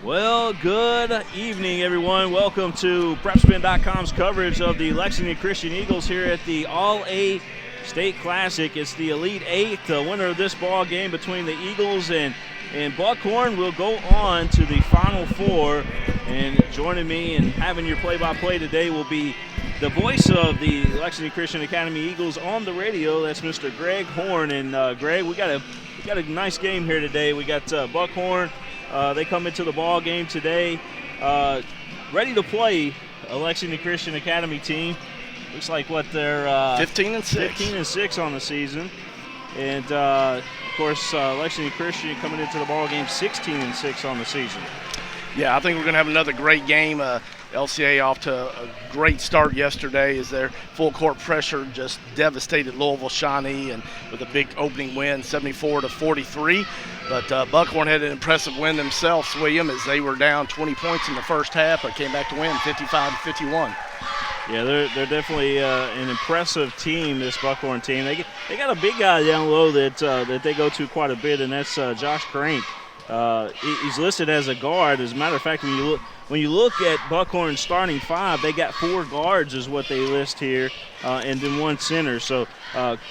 Well, good evening, everyone. Welcome to PrepSpin.com's coverage of the Lexington Christian Eagles here at the All-A State Classic. It's the Elite Eight. The winner of this ball game between the Eagles and Buckhorn will go on to the Final Four. And joining me and having your play-by-play today will be the voice of the Lexington Christian Academy Eagles on the radio. That's Mr. Greg Horn. And Greg, we got a nice game here today. We got Buckhorn. They come into the ball game today ready to play a Lexington Christian Academy team. Looks like what they're 15-6. 15-6 on the season. And, of course, Lexington Christian coming into the ball game 16-6 on the season. Yeah, I think we're going to have another great game. LCA off to a great start yesterday as their full court pressure just devastated Louisville Shawnee, and with a big opening win, 74-43. But Buckhorn had an impressive win themselves, William, as they were down 20 points in the first half, but came back to win 55-51. Yeah, they're definitely an impressive team, this Buckhorn team. They got a big guy down low that they go to quite a bit, and that's Josh Crank. He's listed as a guard. As a matter of fact, when you look at Buckhorn's starting five, they got 4 guards is what they list here, and then 1 center. So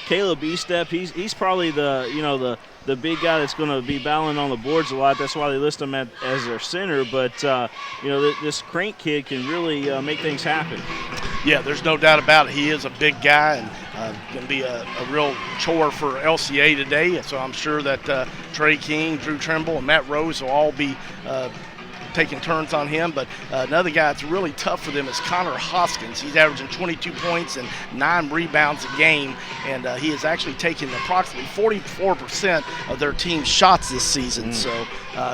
Caleb Estep, he's probably the big guy that's going to be battling on the boards a lot. That's why they list him as their center. But this Crank kid can really make things happen. Yeah, there's no doubt about it. He is a big guy and going to be a real chore for LCA today. So I'm sure that Trey King, Drew Trimble, and Matt Rose will all be taking turns on him. But another guy that's really tough for them is Connor Hoskins. He's averaging 22 points and 9 rebounds a game, and he has actually taken approximately 44% of their team's shots this season. So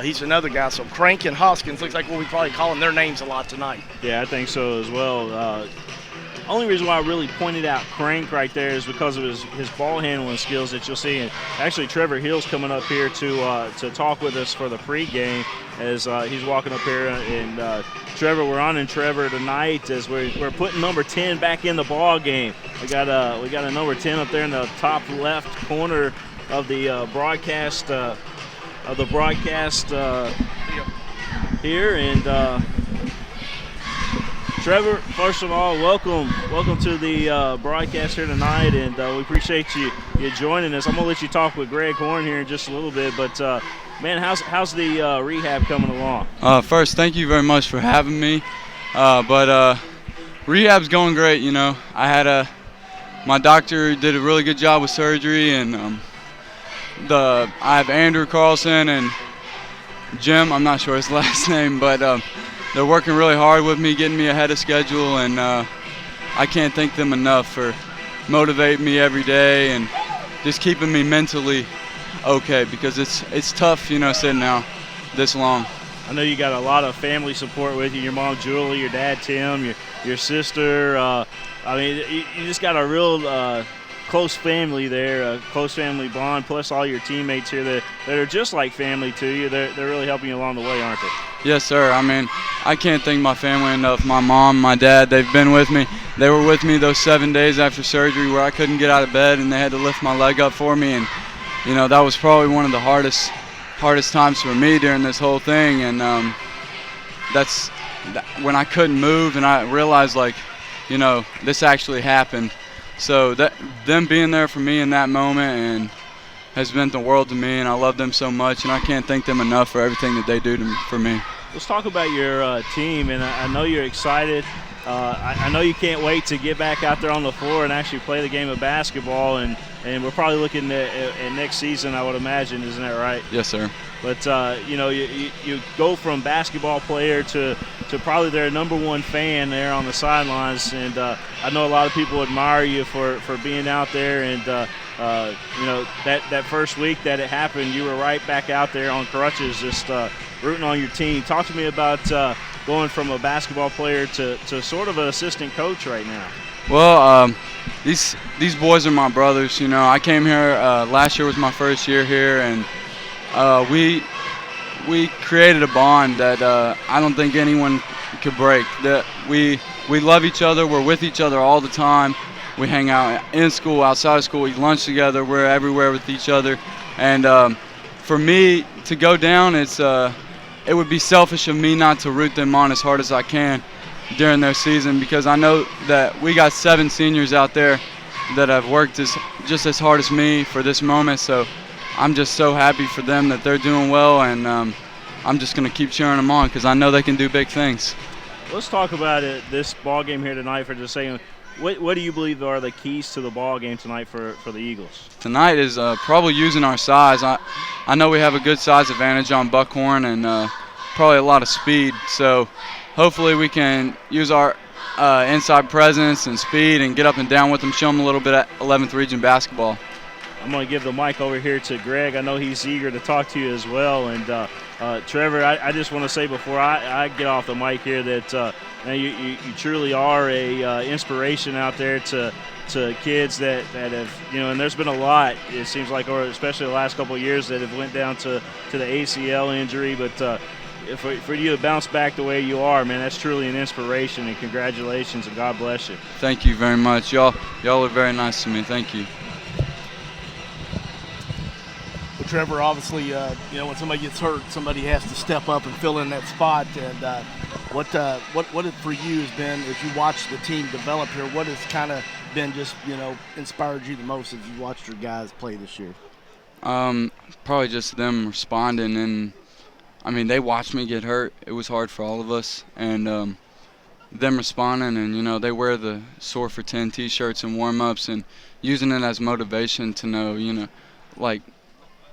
he's another guy. So Crank and Hoskins looks like we'll be probably calling their names a lot tonight. Yeah, I think so as well. Only reason why I really pointed out Crank right there is because of his ball handling skills that you'll see. And actually, Trevor Hill's coming up here to talk with us for the pregame as he's walking up here. And Trevor, we're honoring Trevor tonight as we're putting number 10 back in the ball game. We got a number 10 up there in the top left corner of the broadcast here. And Trevor, first of all, welcome to the broadcast here tonight, and we appreciate you joining us. I'm gonna let you talk with Greg Horn here in just a little bit, but man, how's the rehab coming along? First, thank you very much for having me. But rehab's going great. You know, I had my doctor did a really good job with surgery, and I have Andrew Carlson and Jim. I'm not sure his last name, but. They're working really hard with me, getting me ahead of schedule, and I can't thank them enough for motivating me every day and just keeping me mentally okay, because it's tough, sitting out this long. I know you got a lot of family support with you. Your mom Julie, your dad Tim, your sister. You just got a real close family there, a close family bond, plus all your teammates here that are just like family to you. They're really helping you along the way, aren't they? Yes, sir. I can't thank my family enough. My mom, my dad, they've been with me. They were with me those 7 days after surgery where I couldn't get out of bed and they had to lift my leg up for me. And, that was probably one of the hardest times for me during this whole thing. And that's when I couldn't move and I realized, this actually happened. So them being there for me in that moment and has meant the world to me, and I love them so much, and I can't thank them enough for everything that they do for me. Let's talk about your team, and I know you're excited. I know you can't wait to get back out there on the floor and actually play the game of basketball, and we're probably looking at next season, I would imagine. Isn't that right? Yes, sir. But, you go from basketball player to probably their number 1 fan there on the sidelines, and I know a lot of people admire you for being out there, and, that first week that it happened, you were right back out there on crutches just rooting on your team. Talk to me about going from a basketball player to sort of an assistant coach right now. Well, these boys are my brothers. I came here last year was my first year here, and we created a bond that I don't think anyone could break. That we love each other. We're with each other all the time. We hang out in school, outside of school. We lunch together. We're everywhere with each other. And for me to go down, it's it would be selfish of me not to root them on as hard as I can during their season, because I know that we got 7 seniors out there that have worked just as hard as me for this moment. So I'm just so happy for them that they're doing well, and I'm just going to keep cheering them on because I know they can do big things. Let's talk about this ball game here tonight for just a second. What do you believe are the keys to the ball game tonight for the Eagles? Tonight is probably using our size. I know we have a good size advantage on Buckhorn and probably a lot of speed. So hopefully we can use our inside presence and speed and get up and down with them, show them a little bit of 11th region basketball. I'm going to give the mic over here to Greg. I know he's eager to talk to you as well. And Trevor, I just want to say before I get off the mic here that you truly are a inspiration out there to kids that have, and there's been a lot, it seems like, or especially the last couple of years, that have went down to the ACL injury. But for you to bounce back the way you are, man, that's truly an inspiration, and congratulations, and God bless you. Thank you very much. Y'all are very nice to me. Thank you. Well, Trevor, obviously, when somebody gets hurt, somebody has to step up and fill in that spot. And what it for you has been as you watch the team develop here? What has kind of been just inspired you the most as you watched your guys play this year? Probably just them responding, and I mean, they watched me get hurt. It was hard for all of us, and them responding, and they wear the Sore for 10 T-shirts and warm-ups, and using it as motivation to know, like,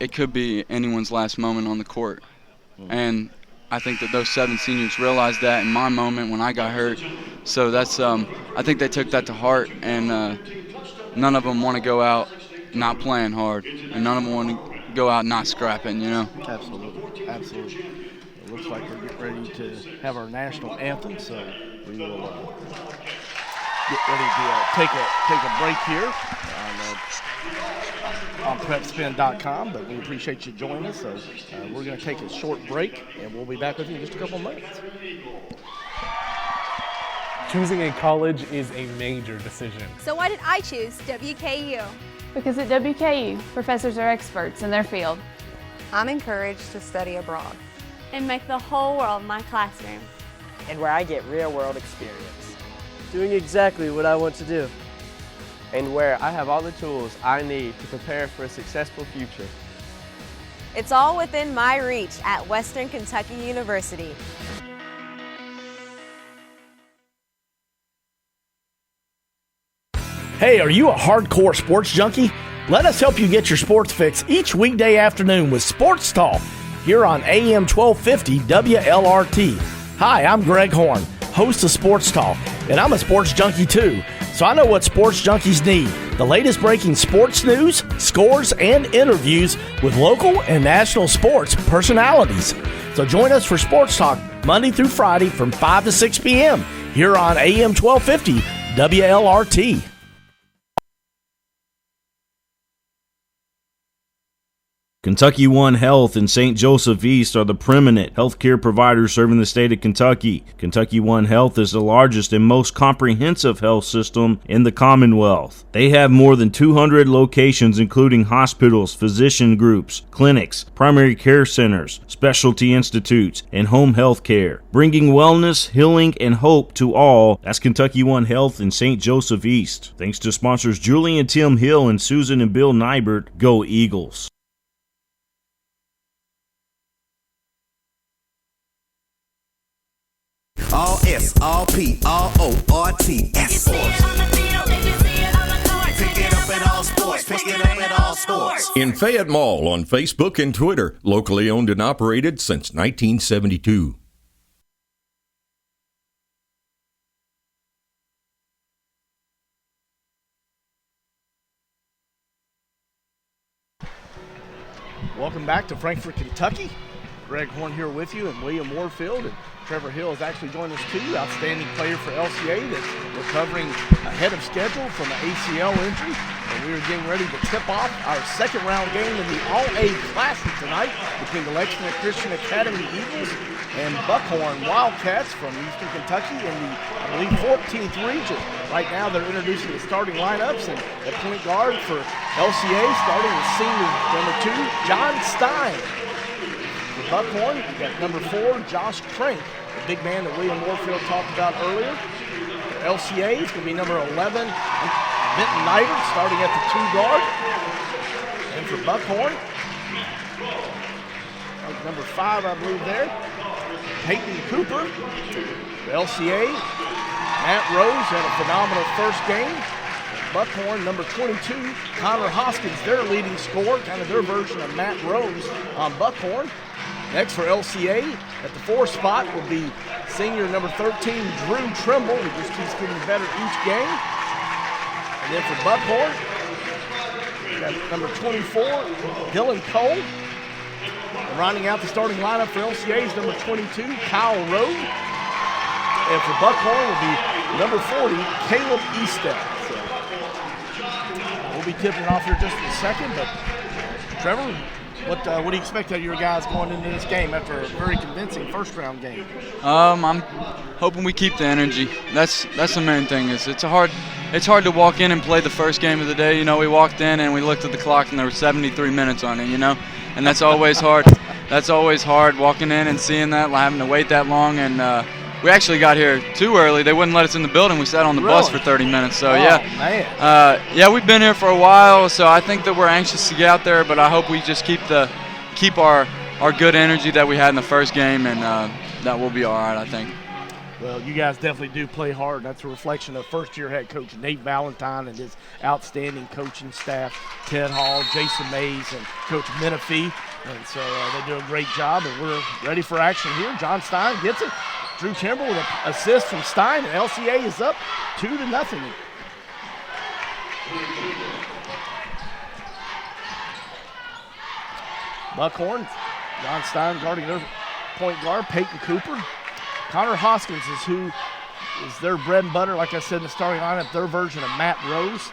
it could be anyone's last moment on the court. And I think that those 7 seniors realized that in my moment when I got hurt. So that's I think they took that to heart, and none of them want to go out not playing hard, and none of them want to go out not scrapping, Absolutely. It looks like we're getting ready to have our national anthem, so we will get ready to take a break here on PrepSpin.com, but we appreciate you joining us. So we're going to take a short break, and we'll be back with you in just a couple of minutes. Choosing a college is a major decision. So why did I choose WKU? Because at WKU, professors are experts in their field. I'm encouraged to study abroad and make the whole world my classroom. And where I get real-world experience. Doing exactly what I want to do. And where I have all the tools I need to prepare for a successful future. It's all within my reach at Western Kentucky University. Hey, are you a hardcore sports junkie? Let us help you get your sports fix each weekday afternoon with Sports Talk here on AM 1250 WLRT. Hi, I'm Greg Horn, host of Sports Talk, and I'm a sports junkie too. So I know what sports junkies need: the latest breaking sports news, scores, and interviews with local and national sports personalities. So join us for Sports Talk Monday through Friday from 5 to 6 p.m. here on AM 1250 WLRT. Kentucky One Health and St. Joseph East are the preeminent healthcare providers serving the state of Kentucky. Kentucky One Health is the largest and most comprehensive health system in the Commonwealth. They have more than 200 locations, including hospitals, physician groups, clinics, primary care centers, specialty institutes, and home health care. Bringing wellness, healing, and hope to all. That's Kentucky One Health and St. Joseph East. Thanks to sponsors Julie and Tim Hill and Susan and Bill Nybert. Go Eagles. All S, all P, all O, R, T, S Sports. Pick it up at all sports. Pick it up at all sports. In Fayette Mall on Facebook and Twitter. Locally owned and operated since 1972. Welcome back to Frankfort, Kentucky. Greg Horn here with you, and William Warfield, and Trevor Hill has actually joined us too. Outstanding player for LCA that's recovering ahead of schedule from an ACL injury. And we are getting ready to tip off our second round game in the All-A Classic tonight between the Lexington Christian Academy Eagles and Buckhorn Wildcats from Eastern Kentucky in the, I believe, 14th region. Right now they're introducing the starting lineups, and at point guard for LCA, starting with senior number 2, John Stein. Buckhorn, you got number 4, Josh Crank, the big man that William Warfield talked about earlier. For LCA, it's going to be number 11, Benton Neidert, starting at the 2 guard. And for Buckhorn, number 5, I believe there, Peyton Cooper. For LCA, Matt Rose had a phenomenal first game. Buckhorn, number 22, Connor Hoskins, their leading scorer, kind of their version of Matt Rose on Buckhorn. Next for LCA, at the 4 spot will be senior number 13, Drew Trimble, who just keeps getting better each game. And then for Buckhorn, we got number 24, Dylan Cole. And rounding out the starting lineup for LCA is number 22, Kyle Rowe. And for Buckhorn will be number 40, Caleb Easton. So we'll be tipping off here just in a second, but Trevor, what do you expect out of your guys going into this game after a very convincing first-round game? I'm hoping we keep the energy. That's the main thing. It's hard to walk in and play the first game of the day. You know, we walked in and we looked at the clock and there were 73 minutes on it. You know, and that's always hard. That's always hard walking in and seeing that, having to wait that long. And we actually got here too early. They wouldn't let us in the building. We sat on the bus for 30 minutes. So yeah, we've been here for a while. So I think that we're anxious to get out there. But I hope we just keep our good energy that we had in the first game, and that will be all right, I think. Well, you guys definitely do play hard. That's a reflection of first-year head coach Nate Valentine and his outstanding coaching staff, Ted Hall, Jason Mays, and Coach Menifee. And so they do a great job, and we're ready for action here. John Stein gets it. Drew Trimble with an assist from Stein, and LCA is up 2-0. Buckhorn, John Stein guarding their point guard, Peyton Cooper. Connor Hoskins is their bread and butter, like I said in the starting lineup, their version of Matt Rose.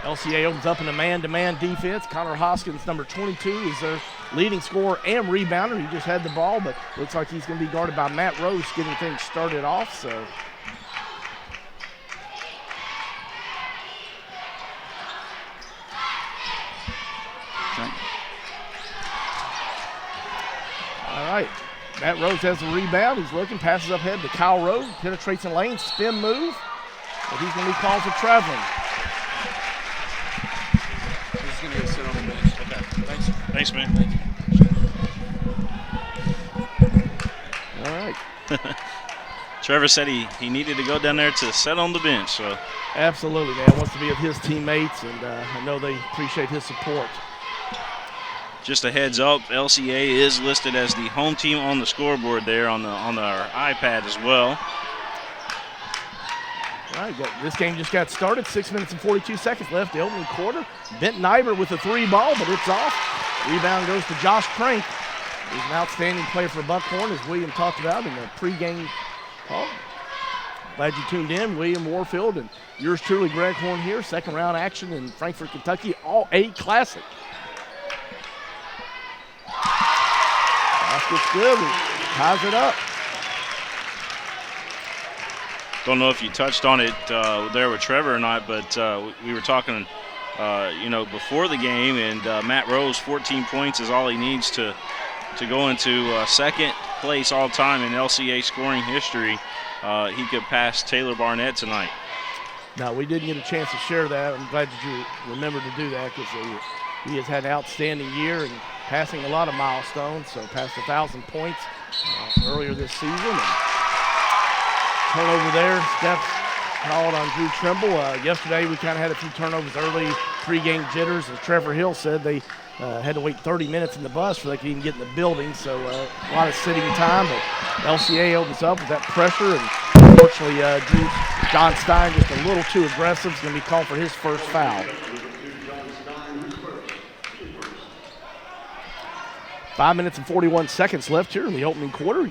LCA opens up in a man-to-man defense. Connor Hoskins, number 22, is their leading scorer and rebounder. He just had the ball, but looks like he's going to be guarded by Matt Rose, getting things started off. So all right, Matt Rose has the rebound. He's looking, passes up ahead to Kyle Rowe, penetrates in lane, spin move, but he's going to be called for traveling. He's going to go sit on the bench. Okay, Thanks, man. All right. Trevor said he needed to go down there to sit on the bench. So absolutely, man. Wants to be with his teammates, and I know they appreciate his support. Just a heads up, LCA is listed as the home team on the scoreboard there on our iPad as well. All right, this game just got started. 6 minutes and 42 seconds left, the opening quarter. Benton Neibert with a 3 ball, but it's off. Rebound goes to Josh Crank. He's an outstanding player for Buckhorn, as William talked about in the pregame call. Glad you tuned in. William Warfield and yours truly, Greg Horn here. Second round action in Frankfort, Kentucky, All-A Classic. Basket's good. Ties it up. Don't know if you touched on it there with Trevor or not, but we were talking, before the game, and Matt Rose, 14 points is all he needs to go into second place all time in LCA scoring history. He could pass Taylor Barnett tonight. No, we didn't get a chance to share that. I'm glad that you remembered to do that, because he has had an outstanding year and passing a lot of milestones. So passed 1,000 points earlier this season. And turnover there, Steph called on Drew Trimble. Yesterday we kind of had a few turnovers early, pregame jitters. As Trevor Hill said, they had to wait 30 minutes in the bus before they could even get in the building. So a lot of sitting time, but LCA opens up with that pressure. And unfortunately, John Stein just a little too aggressive. He's going to be called for his first foul. 5 minutes and 41 seconds left here in the opening quarter.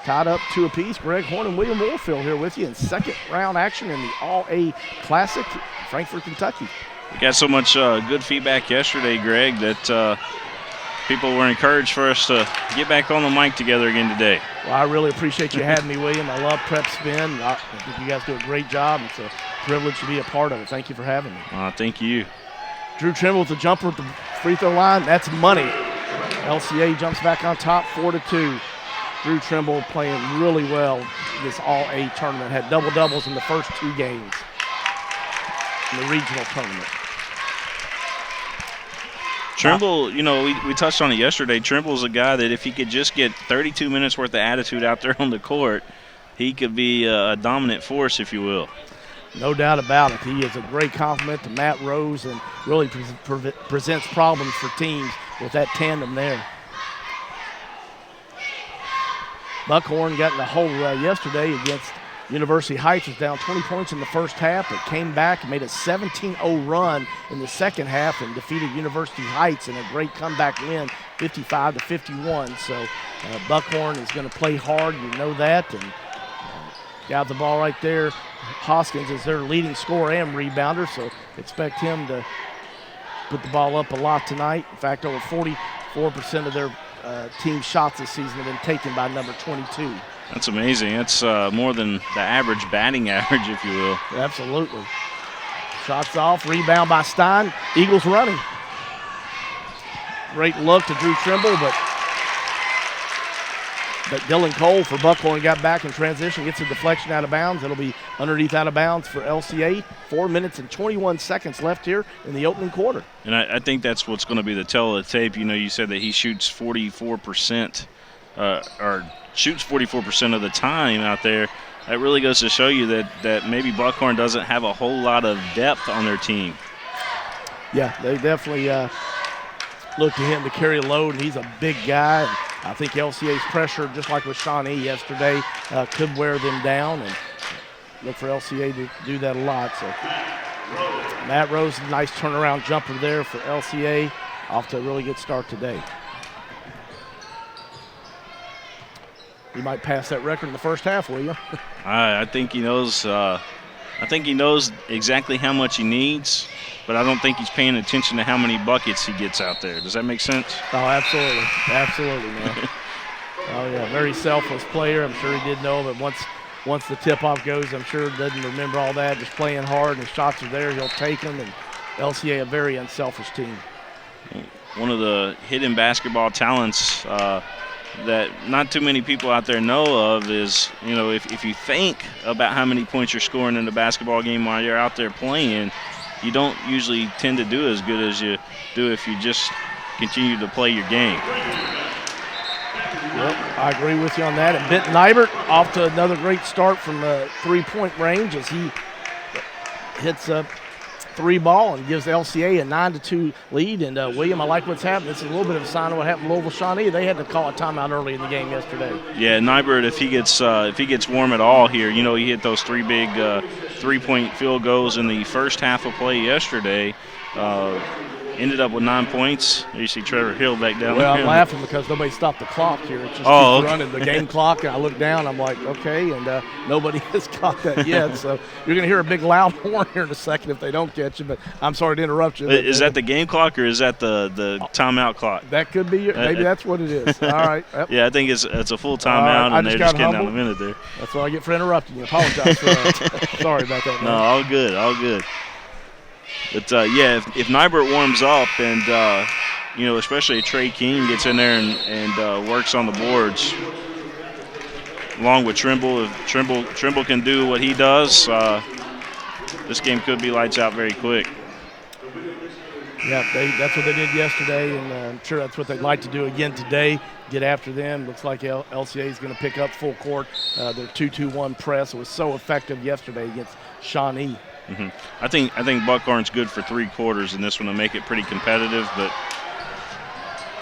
Tied up 2 apiece. Greg Horn and William Warfield here with you in second round action in the All-A Classic, Frankfort, Kentucky. We got so much good feedback yesterday, Greg, that people were encouraged for us to get back on the mic together again today. Well, I really appreciate you having me, William. I love PrepSpin. I think you guys do a great job. It's a privilege to be a part of it. Thank you for having me. Thank you. Drew Trimble with the jumper at the free throw line. That's money. LCA jumps back on top, 4-2. Drew Trimble playing really well this All-A tournament. Had double-doubles in the first 2 games in the regional tournament. Trimble, you know, we touched on it yesterday. Trimble's a guy that if he could just get 32 minutes worth of attitude out there on the court, he could be a dominant force, if you will. No doubt about it. He is a great compliment to Matt Rose and really presents problems for teams with that tandem there. Buckhorn got in the hole yesterday against University Heights. Was down 20 points in the first half, but came back and made a 17-0 run in the second half and defeated University Heights in a great comeback win, 55-51. So Buckhorn is going to play hard. You know that. And got the ball right there. Hoskins is their leading scorer and rebounder, so expect him to put the ball up a lot tonight. In fact, over 44% of their team shots this season have been taken by number 22. That's amazing. That's more than the average batting average, if you will. Absolutely. Shots off, rebound by Stein. Eagles running. Great look to Drew Trimble, but Dylan Cole for Buckhorn got back in transition, gets a deflection out of bounds. It'll be underneath out of bounds for LCA. 4 minutes and 21 seconds left here in the opening quarter. And I think that's what's going to be the tell of the tape. You know, you said that he shoots 44%, or shoots 44% of the time out there. That really goes to show you that maybe Buckhorn doesn't have a whole lot of depth on their team. Yeah, they definitely look to him to carry a load, and he's a big guy. I think LCA's pressure, just like with Shawnee yesterday, could wear them down, and look for LCA to do that a lot. So Matt Rose, nice turnaround jumper there for LCA, off to a really good start today. You might pass that record in the first half, will you? I think he knows. I think he knows exactly how much he needs, but I don't think he's paying attention to how many buckets he gets out there. Does that make sense? Oh, absolutely. Absolutely, man. Oh, yeah, very selfless player. I'm sure he did know, but once the tip-off goes, I'm sure he doesn't remember all that. Just playing hard, and shots are there, he'll take them, and LCA a very unselfish team. One of the hidden basketball talents that not too many people out there know of is, you know, if you think about how many points you're scoring in a basketball game while you're out there playing, you don't usually tend to do as good as you do if you just continue to play your game. Yep, I agree with you on that. And Benton Nybert off to another great start from three-point range as he hits a 3-ball and gives LCA a 9-2 lead. And William, I like what's happening. This is a little bit of a sign of what happened to Louisville Shawnee. They had to call a timeout early in the game yesterday. Yeah, Nybert, if he gets warm at all here, you know, he hit those 3 big 3-point field goals in the first half of play yesterday. Ended up with 9 points. You see Trevor Hill back down there. Well, I'm laughing because nobody stopped the clock here. It just keeps running, the game clock. And I look down, I'm like, okay, and nobody has caught that yet. So you're going to hear a big loud horn here in a second if they don't catch you, but I'm sorry to interrupt you. Is that the game clock or is that the timeout clock? That could be, maybe that's what it is. All right. Yep. Yeah, I think it's a full timeout, and they're just getting out a minute there. That's what I get for interrupting you. Apologize for that. Sorry about that, man. No, all good, all good. But, yeah, if Nybert warms up and, you know, especially Trey King gets in there and works on the boards, along with Trimble, if Trimble can do what he does, this game could be lights out very quick. Yeah, that's what they did yesterday, and I'm sure that's what they'd like to do again today, get after them. Looks like LCA is going to pick up full court. Their 2-2-1 press was so effective yesterday against Shawnee. Mm-hmm. I think Buckhorn's good for 3 quarters in this one to make it pretty competitive, but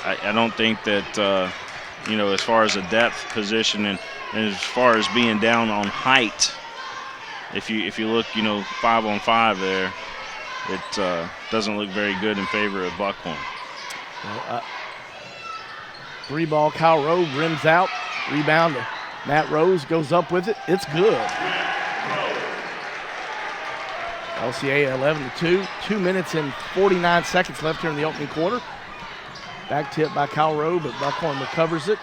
I don't think that, you know, as far as a depth position and as far as being down on height, if you look, you know, 5-on-5 there, it doesn't look very good in favor of Buckhorn. 3-ball, Kyle Rowe rims out, rebound to Matt Rose, goes up with it. It's good. LCA 11-2, 2 minutes and 49 seconds left here in the opening quarter. Back tip by Kyle Rowe, but Buckhorn recovers it.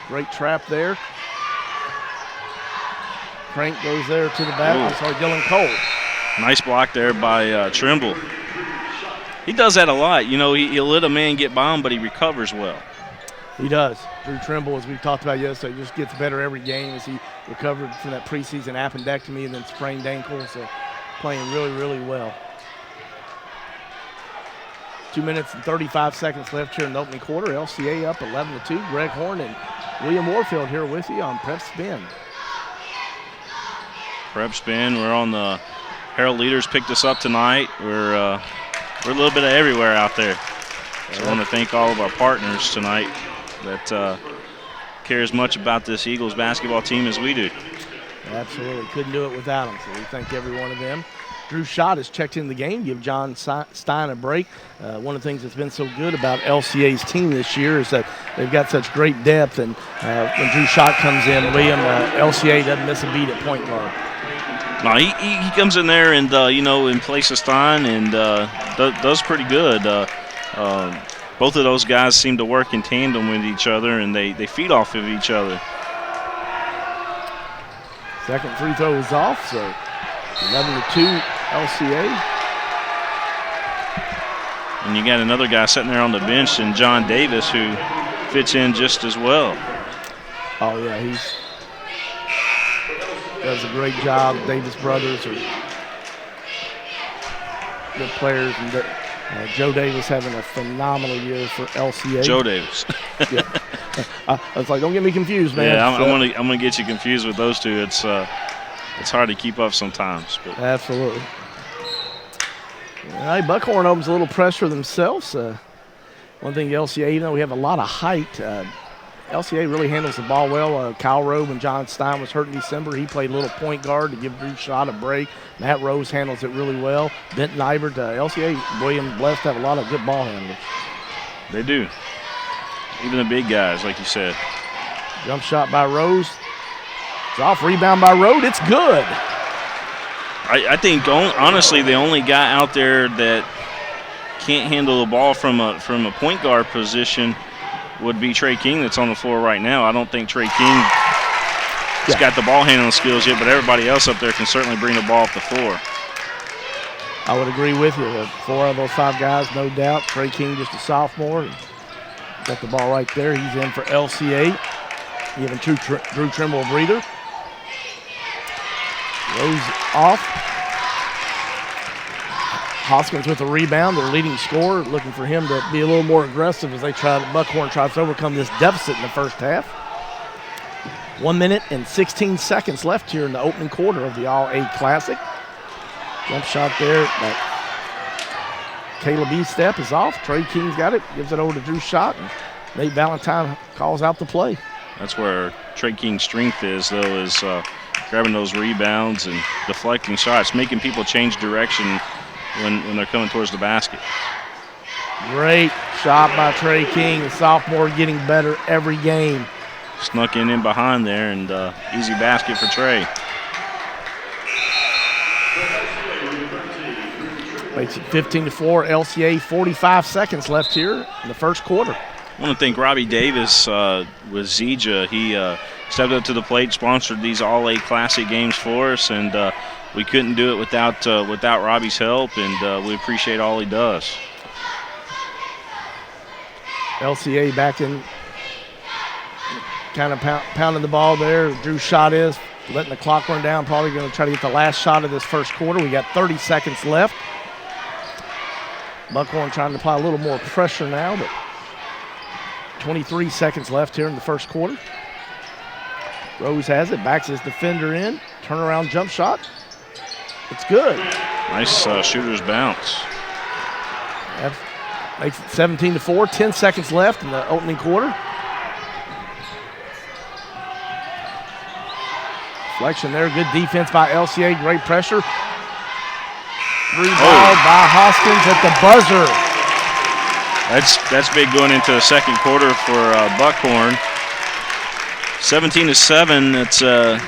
Great trap there. Crank goes there to the back. I'm sorry, Dylan Cole. Nice block there by Trimble. He does that a lot. You know, he'll let a man get by him, but he recovers well. He does. Drew Trimble, as we talked about yesterday, just gets better every game as he recovered from that preseason appendectomy and then sprained ankle. So playing really, really well. 2 minutes and 35 seconds left here in the opening quarter. LCA up 11-2. Greg Horn and William Warfield here with you on PrepSpin. PrepSpin, we're on the Herald Leaders picked us up tonight. We're a little bit of everywhere out there. So I want to thank all of our partners tonight that care as much about this Eagles basketball team as we do. Absolutely. Couldn't do it without them, so we thank every one of them. Drew Schott has checked in the game, give John Stein a break. One of the things that's been so good about LCA's team this year is that they've got such great depth, and when Drew Schott comes in, William, LCA doesn't miss a beat at point guard. No, he comes in there and, in place of Stein and does pretty good. Both of those guys seem to work in tandem with each other, and they feed off of each other. Second free throw is off, so 11-2 LCA. And you got another guy sitting there on the bench, and John Davis, who fits in just as well. Oh, yeah, he does a great job. Davis brothers are good players. And Joe Davis having a phenomenal year for LCA. Joe Davis. Yeah. I was like, don't get me confused, man. Yeah, I'm gonna get you confused with those two. It's hard to keep up sometimes. But. Absolutely. All right, Buckhorn opens a little pressure themselves. One thing, LCA, even though we have a lot of height, LCA really handles the ball well. Kyle Robe and John Stein was hurt in December. He played a little point guard to give Drew Schott a break. Matt Rose handles it really well. Benton Ibert, LCA, William blessed to have a lot of good ball handlers. They do. Even the big guys, like you said. Jump shot by Rose. It's off, rebound by Rode. It's good. I think, honestly, the only guy out there that can't handle the ball from a point guard position would be Trey King that's on the floor right now. I don't think Trey King has got the ball handling skills yet, but everybody else up there can certainly bring the ball off the floor. I would agree with you. 4 of those 5 guys, no doubt. Trey King, just a sophomore. Got the ball right there. He's in for LCA. Giving Drew Trimble a breather. Rose off. Hoskins with a rebound, their leading scorer, looking for him to be a little more aggressive as Buckhorn tries to overcome this deficit in the first half. 1 minute and 16 seconds left here in the opening quarter of the All-A Classic. Jump shot there. Caleb E-Step is off. Trey King's got it, gives it over to Drew Schott, and Nate Valentine calls out the play. That's where Trey King's strength is, though, is grabbing those rebounds and deflecting shots, making people change direction when they're coming towards the basket. Great shot by Trey King, the sophomore, getting better every game. Snuck in behind there, and easy basket for Trey. Makes it 15-4, LCA, 45 seconds left here in the first quarter. I want to thank Robbie Davis with Zija. He stepped up to the plate, sponsored these All-A Classic games for us, and we couldn't do it without Robbie's help, and we appreciate all he does. LCA back in, kind of pounding the ball there. Drew Schott is letting the clock run down, probably going to try to get the last shot of this first quarter. We got 30 seconds left. Buckhorn trying to apply a little more pressure now, but 23 seconds left here in the first quarter. Rose has it, backs his defender in, turnaround jump shot. It's good. Nice shooter's bounce. That makes it 17-4, 10 seconds left in the opening quarter. Deflection there, good defense by LCA, great pressure. Rebound by Hoskins at the buzzer. That's big going into the second quarter for Buckhorn. 17-7, it's a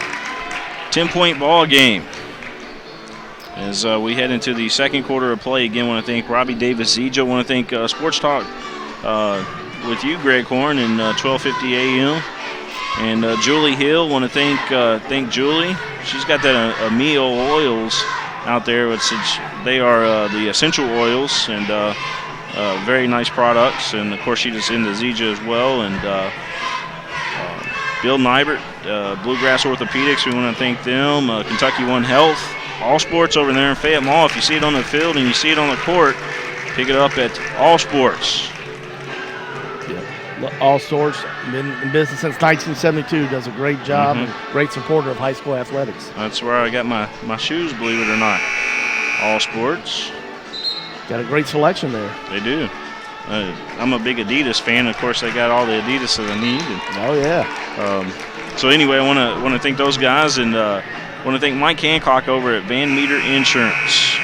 10-point ball game. As we head into the second quarter of play, again, want to thank Robbie Davis Zija. Want to thank Sports Talk with you, Greg Horn, and 1250 AM. And Julie Hill, want to thank Julie. She's got that Amio Oils out there. They are the essential oils and very nice products. And, of course, she's into Zija as well. And Bill Nybert, Bluegrass Orthopedics, we want to thank them. Kentucky One Health, All Sports over there in Fayette Mall. If you see it on the field and you see it on the court, pick it up at All Sports. All Sorts, been in business since 1972, does a great job and great supporter of high school athletics. That's where I got my shoes, believe it or not. All Sports. Got a great selection there. They do. I'm a big Adidas fan. Of course, they got all the Adidas that I need. Oh, yeah. So anyway, I want to thank those guys, and want to thank Mike Hancock over at Van Meter Insurance.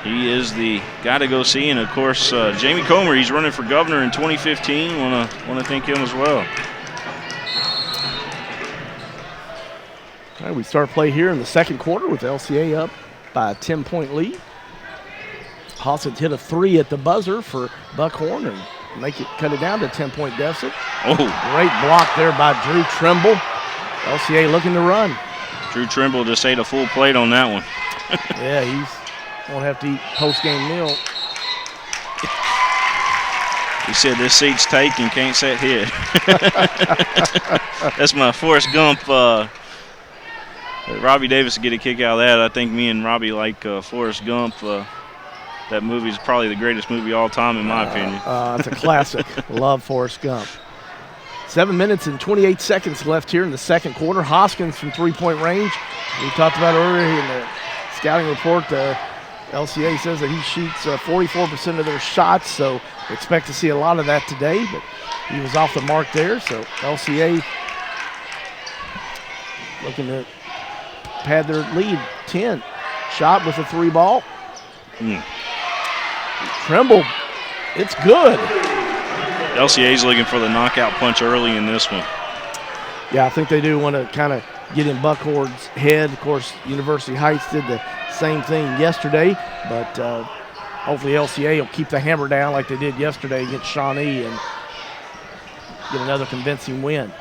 He is the guy to go see, and of course, Jamie Comer. He's running for governor in 2015. Want to thank him as well. All right, we start play here in the second quarter with LCA up by a 10-point lead. Hoskins hit a 3 at the buzzer for Buckhorn and cut it down to a 10-point deficit. Oh, great block there by Drew Trimble. LCA looking to run. Drew Trimble just ate a full plate on that one. Yeah, he's won't have to eat post-game meal. He said this seat's taken, can't sit here. That's my Forrest Gump. Robbie Davis get a kick out of that. I think me and Robbie like Forrest Gump. That movie is probably the greatest movie of all time, in my opinion. It's a classic. Love Forrest Gump. 7 minutes and 28 seconds left here in the second quarter. Hoskins from three-point range. We talked about earlier in the scouting report, LCA says that he shoots 44% of their shots, so expect to see a lot of that today, but he was off the mark there, so LCA looking to pad their lead. 10. Shot with a 3-ball. Trimble, it's good. LCA's looking for the knockout punch early in this one. Yeah, I think they do want to kind of get in Buckhorn's head. Of course, University Heights did the same thing yesterday, but hopefully LCA will keep the hammer down like they did yesterday against Shawnee and get another convincing win.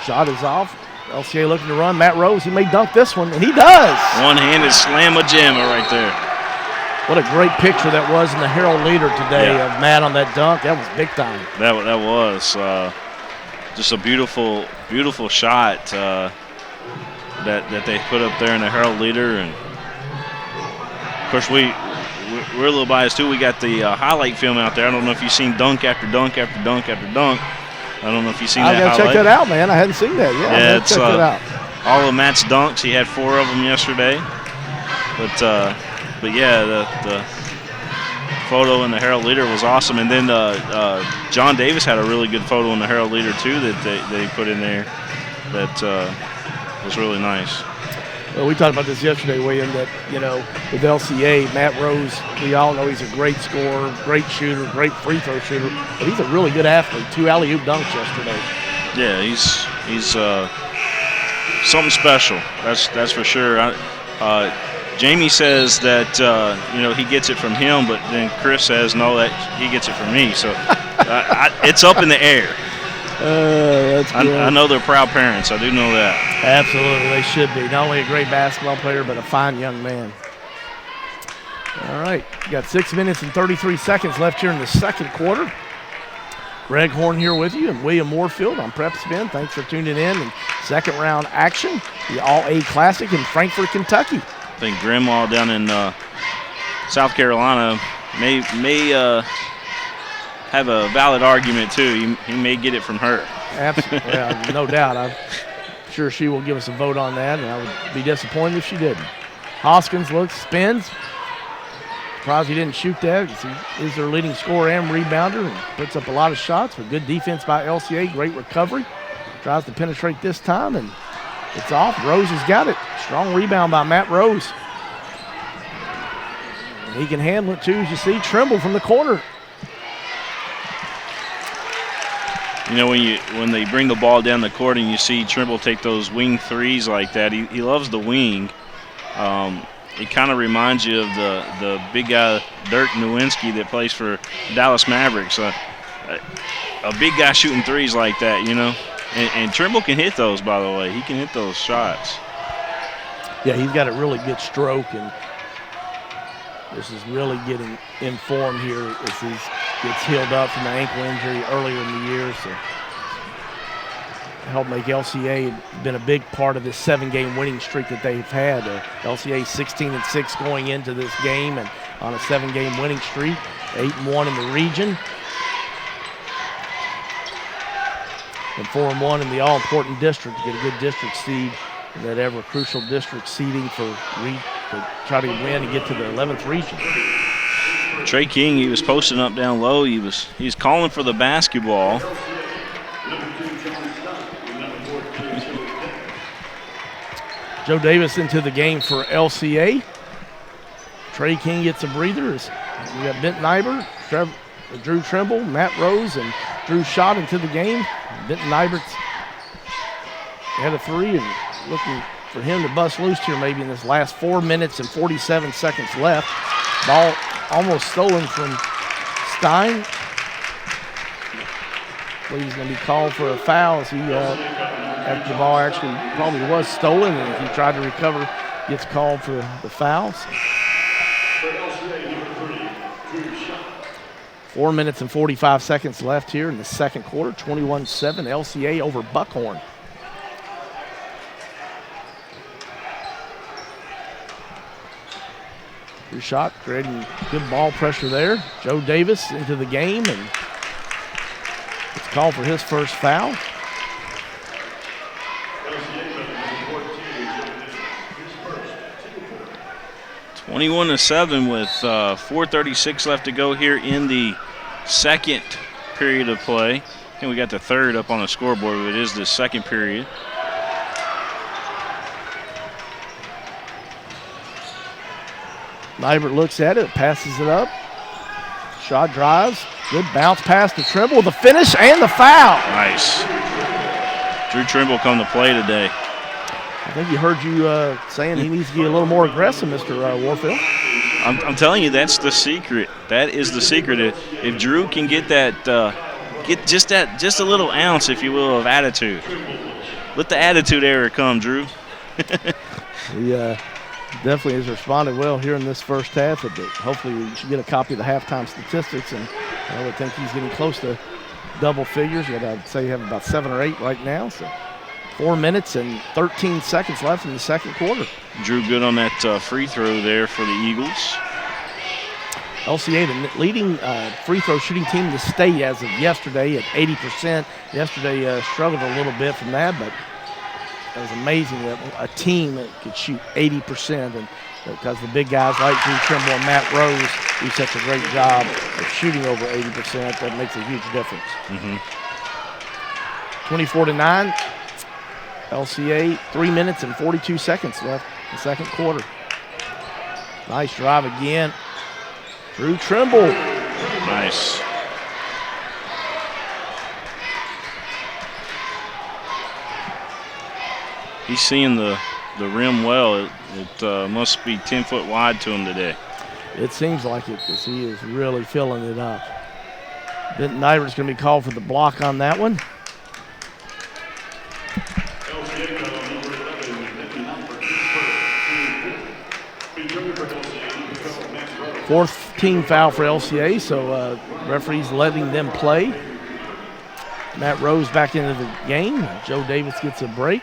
Shot is off. LCA looking to run. Matt Rose, he may dunk this one, and he does. One-handed slam-a-jamma right there. What a great picture that was in the Herald Leader today of Matt on that dunk. That was big time. That was just a beautiful, beautiful shot that they put up there in the Herald Leader. And of course, we're a little biased too. We got the highlight film out there. I don't know if you've seen dunk after dunk after dunk after dunk. I don't know if you've seen that highlight. I gotta check that out, man. I hadn't seen that. Yeah, it's check that out. All of Matt's dunks. He had 4 of them yesterday. But yeah, the photo in the Herald Leader was awesome. And then John Davis had a really good photo in the Herald Leader too that they put in there that was really nice. Well, we talked about this yesterday, William, that, with LCA, Matt Rose, we all know he's a great scorer, great shooter, great free throw shooter, but he's a really good athlete. 2 alley-oop dunks yesterday. Yeah, he's something special. That's for sure. Jamie says that he gets it from him, but then Chris says no, that he gets it from me. So it's up in the air. That's good. I know they're proud parents. I do know that. Absolutely, they should be. Not only a great basketball player, but a fine young man. All right, we got 6 minutes and 33 seconds left here in the second quarter. Greg Horn here with you and William Moorfield on PrepSpin. Thanks for tuning in. And second round action, the All-A Classic in Frankfort, Kentucky. I think Grandma down in South Carolina may have a valid argument too. He may get it from her. Absolutely, well, no doubt. I'm sure she will give us a vote on that, and I would be disappointed if she didn't. Hoskins looks, spins. Surprised he didn't shoot that. He is their leading scorer and rebounder and puts up a lot of shots, but good defense by LCA, great recovery. Tries to penetrate this time, and it's off. Rose has got it. Strong rebound by Matt Rose. And he can handle it too, as you see. Trimble from the corner. When they bring the ball down the court and you see Trimble take those wing threes like that, he loves the wing. It kind of reminds you of the big guy Dirk Nowinski that plays for Dallas Mavericks. A big guy shooting threes like that, And Trimble can hit those, by the way. He can hit those shots. Yeah, he's got a really good stroke, and this is really getting in form here as he gets healed up from the ankle injury earlier in the year. So helped make LCA been a big part of this 7-game winning streak that they've had. LCA 16-6 going into this game and on a 7-game winning streak, 8-1 in the region. And 4-1 in the all-important district to get a good district seed, that ever crucial district seeding to try to win and get to the 11th region. Trey King, he was posting up down low. He's calling for the basketball. Joe Davis into the game for LCA. Trey King gets a breather. We got Benton Nybert, Drew Trimble, Matt Rose, and Drew Schott into the game. Benton Nybert had a 3 and looking for him to bust loose here maybe in this last 4 minutes and 47 seconds left. Ball almost stolen from Stein. I believe he's going to be called for a foul as he, after the ball actually probably was stolen, and he tried to recover, gets called for the fouls. 4 minutes and 45 seconds left here in the second quarter. 21-7 LCA over Buckhorn. Good shot, creating good ball pressure there. Joe Davis into the game, and it's called for his first foul. (21-7) with 4:36 left to go here in the second period of play. I think we got the third up on the scoreboard, but it is the second period. Nybert looks at it, passes it up. Shot drives. Good bounce pass to Trimble. The finish and the foul. Nice. Drew Trimble come to play today. I think he heard you saying he needs to get a little more aggressive, Mr. Warfield. I'm telling you, that's the secret. That is the secret. If Drew can get that, just a little ounce, if you will, of attitude. Let the attitude era come, Drew. He definitely has responded well here in this first half, but hopefully we should get a copy of the halftime statistics, and I would think he's getting close to double figures. I'd say you have about 7 or 8 right now. So 4 minutes and 13 seconds left in the second quarter. Drew good on that free throw there for the Eagles. LCA, the leading free throw shooting team in the state as of yesterday at 80%. Yesterday struggled a little bit from that, but it was amazing that a team that could shoot 80%, and because the big guys like Drew Trimble and Matt Rose do such a great job of shooting over 80%, that makes a huge difference. 24-9, LCA, 3 minutes and 42 seconds left in the second quarter. Nice drive again. Drew Trimble. Nice. He's seeing the rim well. It must be 10 foot wide to him today. It seems like it, because he is really filling it up. Benton Nybert's going to be called for the block on that one. Fourth team foul for LCA, so referee's letting them play. Matt Rose back into the game. Joe Davis gets a break.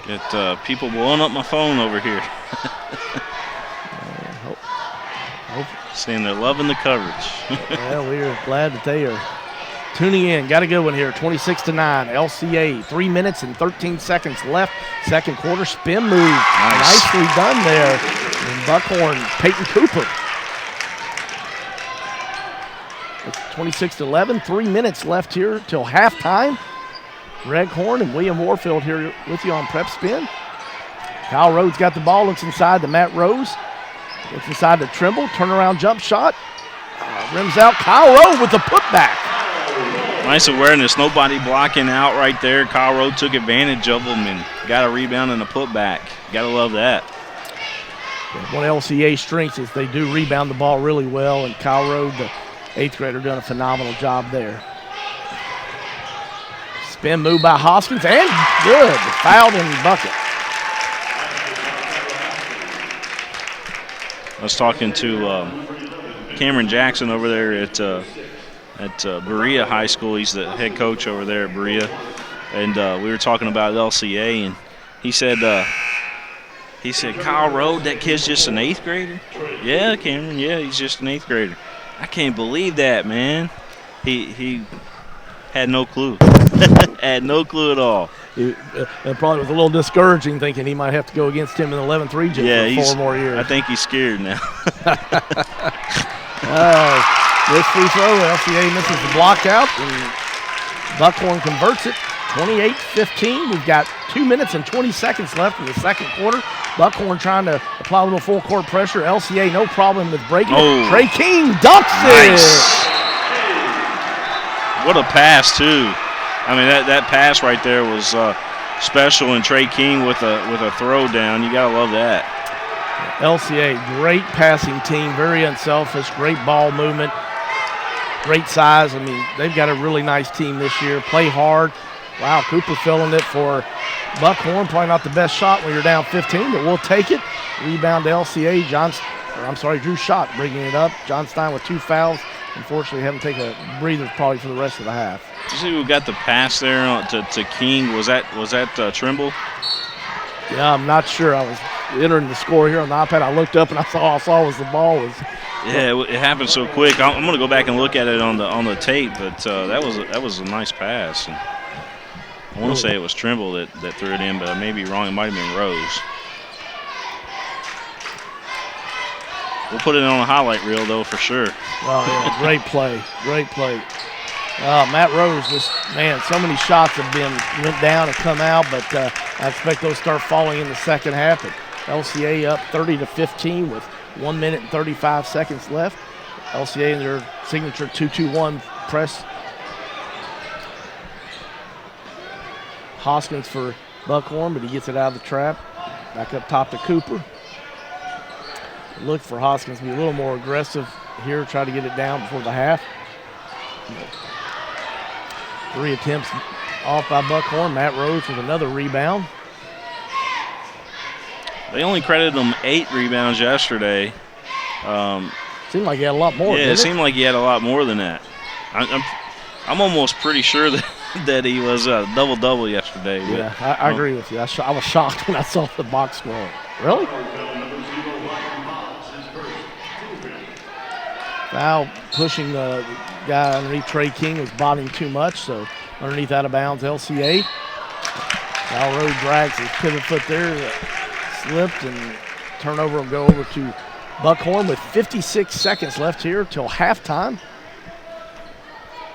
Get people blowing up my phone over here. Saying they're loving the coverage. Well, we are glad that they are tuning in. Got a good one here, 26-9. LCA, 3 minutes and 13 seconds left. Second quarter spin move. Nice. Nicely done there. And Buckhorn, Peyton Cooper. It's 26-11, 3 minutes left here till halftime. Greg Horn and William Warfield here with you on PrepSpin. Kyle Rhodes got the ball, looks inside to Matt Rose. Looks inside to Trimble, turnaround jump shot. Rims out, Kyle Rhodes with the putback. Nice awareness, nobody blocking out right there. Kyle Rhodes took advantage of them and got a rebound and a putback. Gotta love that. One of LCA's strengths is they do rebound the ball really well, and Kyle Rhodes, the 8th grader, done a phenomenal job there. Spin move by Hoskins, and good. Fouled and bucket. I was talking to Cameron Jackson over there at Berea High School. He's the head coach over there at Berea. And we were talking about LCA, and he said, Kyle Rode, that kid's just an 8th grader? Yeah, Cameron, yeah, he's just an 8th grader. I can't believe that, man. He had no clue. Had no clue at all. It probably was a little discouraging, thinking he might have to go against him in the 11th region for 4 more years. I think he's scared now. This free throw, LCA misses the block out, and Buckhorn converts it, 28-15. We've got 2 minutes and 20 seconds left in the second quarter. Buckhorn trying to apply a little full court pressure. LCA no problem with breaking it. Trey King dunks it. What a pass, too. I mean, that pass right there was special, and Trey King with a throw down. You got to love that. LCA, great passing team, very unselfish, great ball movement, great size. I mean, they've got a really nice team this year. Play hard. Wow, Cooper filling it for Buckhorn. Probably not the best shot when you're down 15, but we'll take it. Rebound to LCA. Drew Schott bringing it up. John Stein with 2 fouls. Unfortunately, haven't taken a breather probably for the rest of the half. You see who got the pass there to King? Was that Trimble? Yeah, I'm not sure. I was entering the score here on the iPad. I looked up and all I saw was the ball was. Yeah, it happened so quick. I'm going to go back and look at it on the tape, but that was a nice pass. And I want to say it was Trimble that threw it in, but I may be wrong. It might have been Rose. We'll put it on a highlight reel, though, for sure. Oh, yeah, great play, great play. Matt Rose, so many shots went down and come out, but I expect those start falling in the second half. But LCA up 30-15 with 1 minute and 35 seconds left. LCA in their signature 2-2-1 press. Hoskins for Buckhorn, but he gets it out of the trap. Back up top to Cooper. Look for Hoskins to be a little more aggressive here, try to get it down before the half. 3 attempts off by Buckhorn. Matt Rose with another rebound. They only credited him 8 rebounds yesterday. Seemed like he had a lot more. Yeah, it seemed like he had a lot more than that. I'm almost pretty sure that he was a double-double yesterday. Yeah, I agree with you. I was shocked when I saw the box score. Really? Foul pushing the guy underneath Trey King was bobbing too much, so underneath out of bounds LCA. Cal Road drags his pivot foot there, slipped, and turnover will go over to Buckhorn with 56 seconds left here till halftime.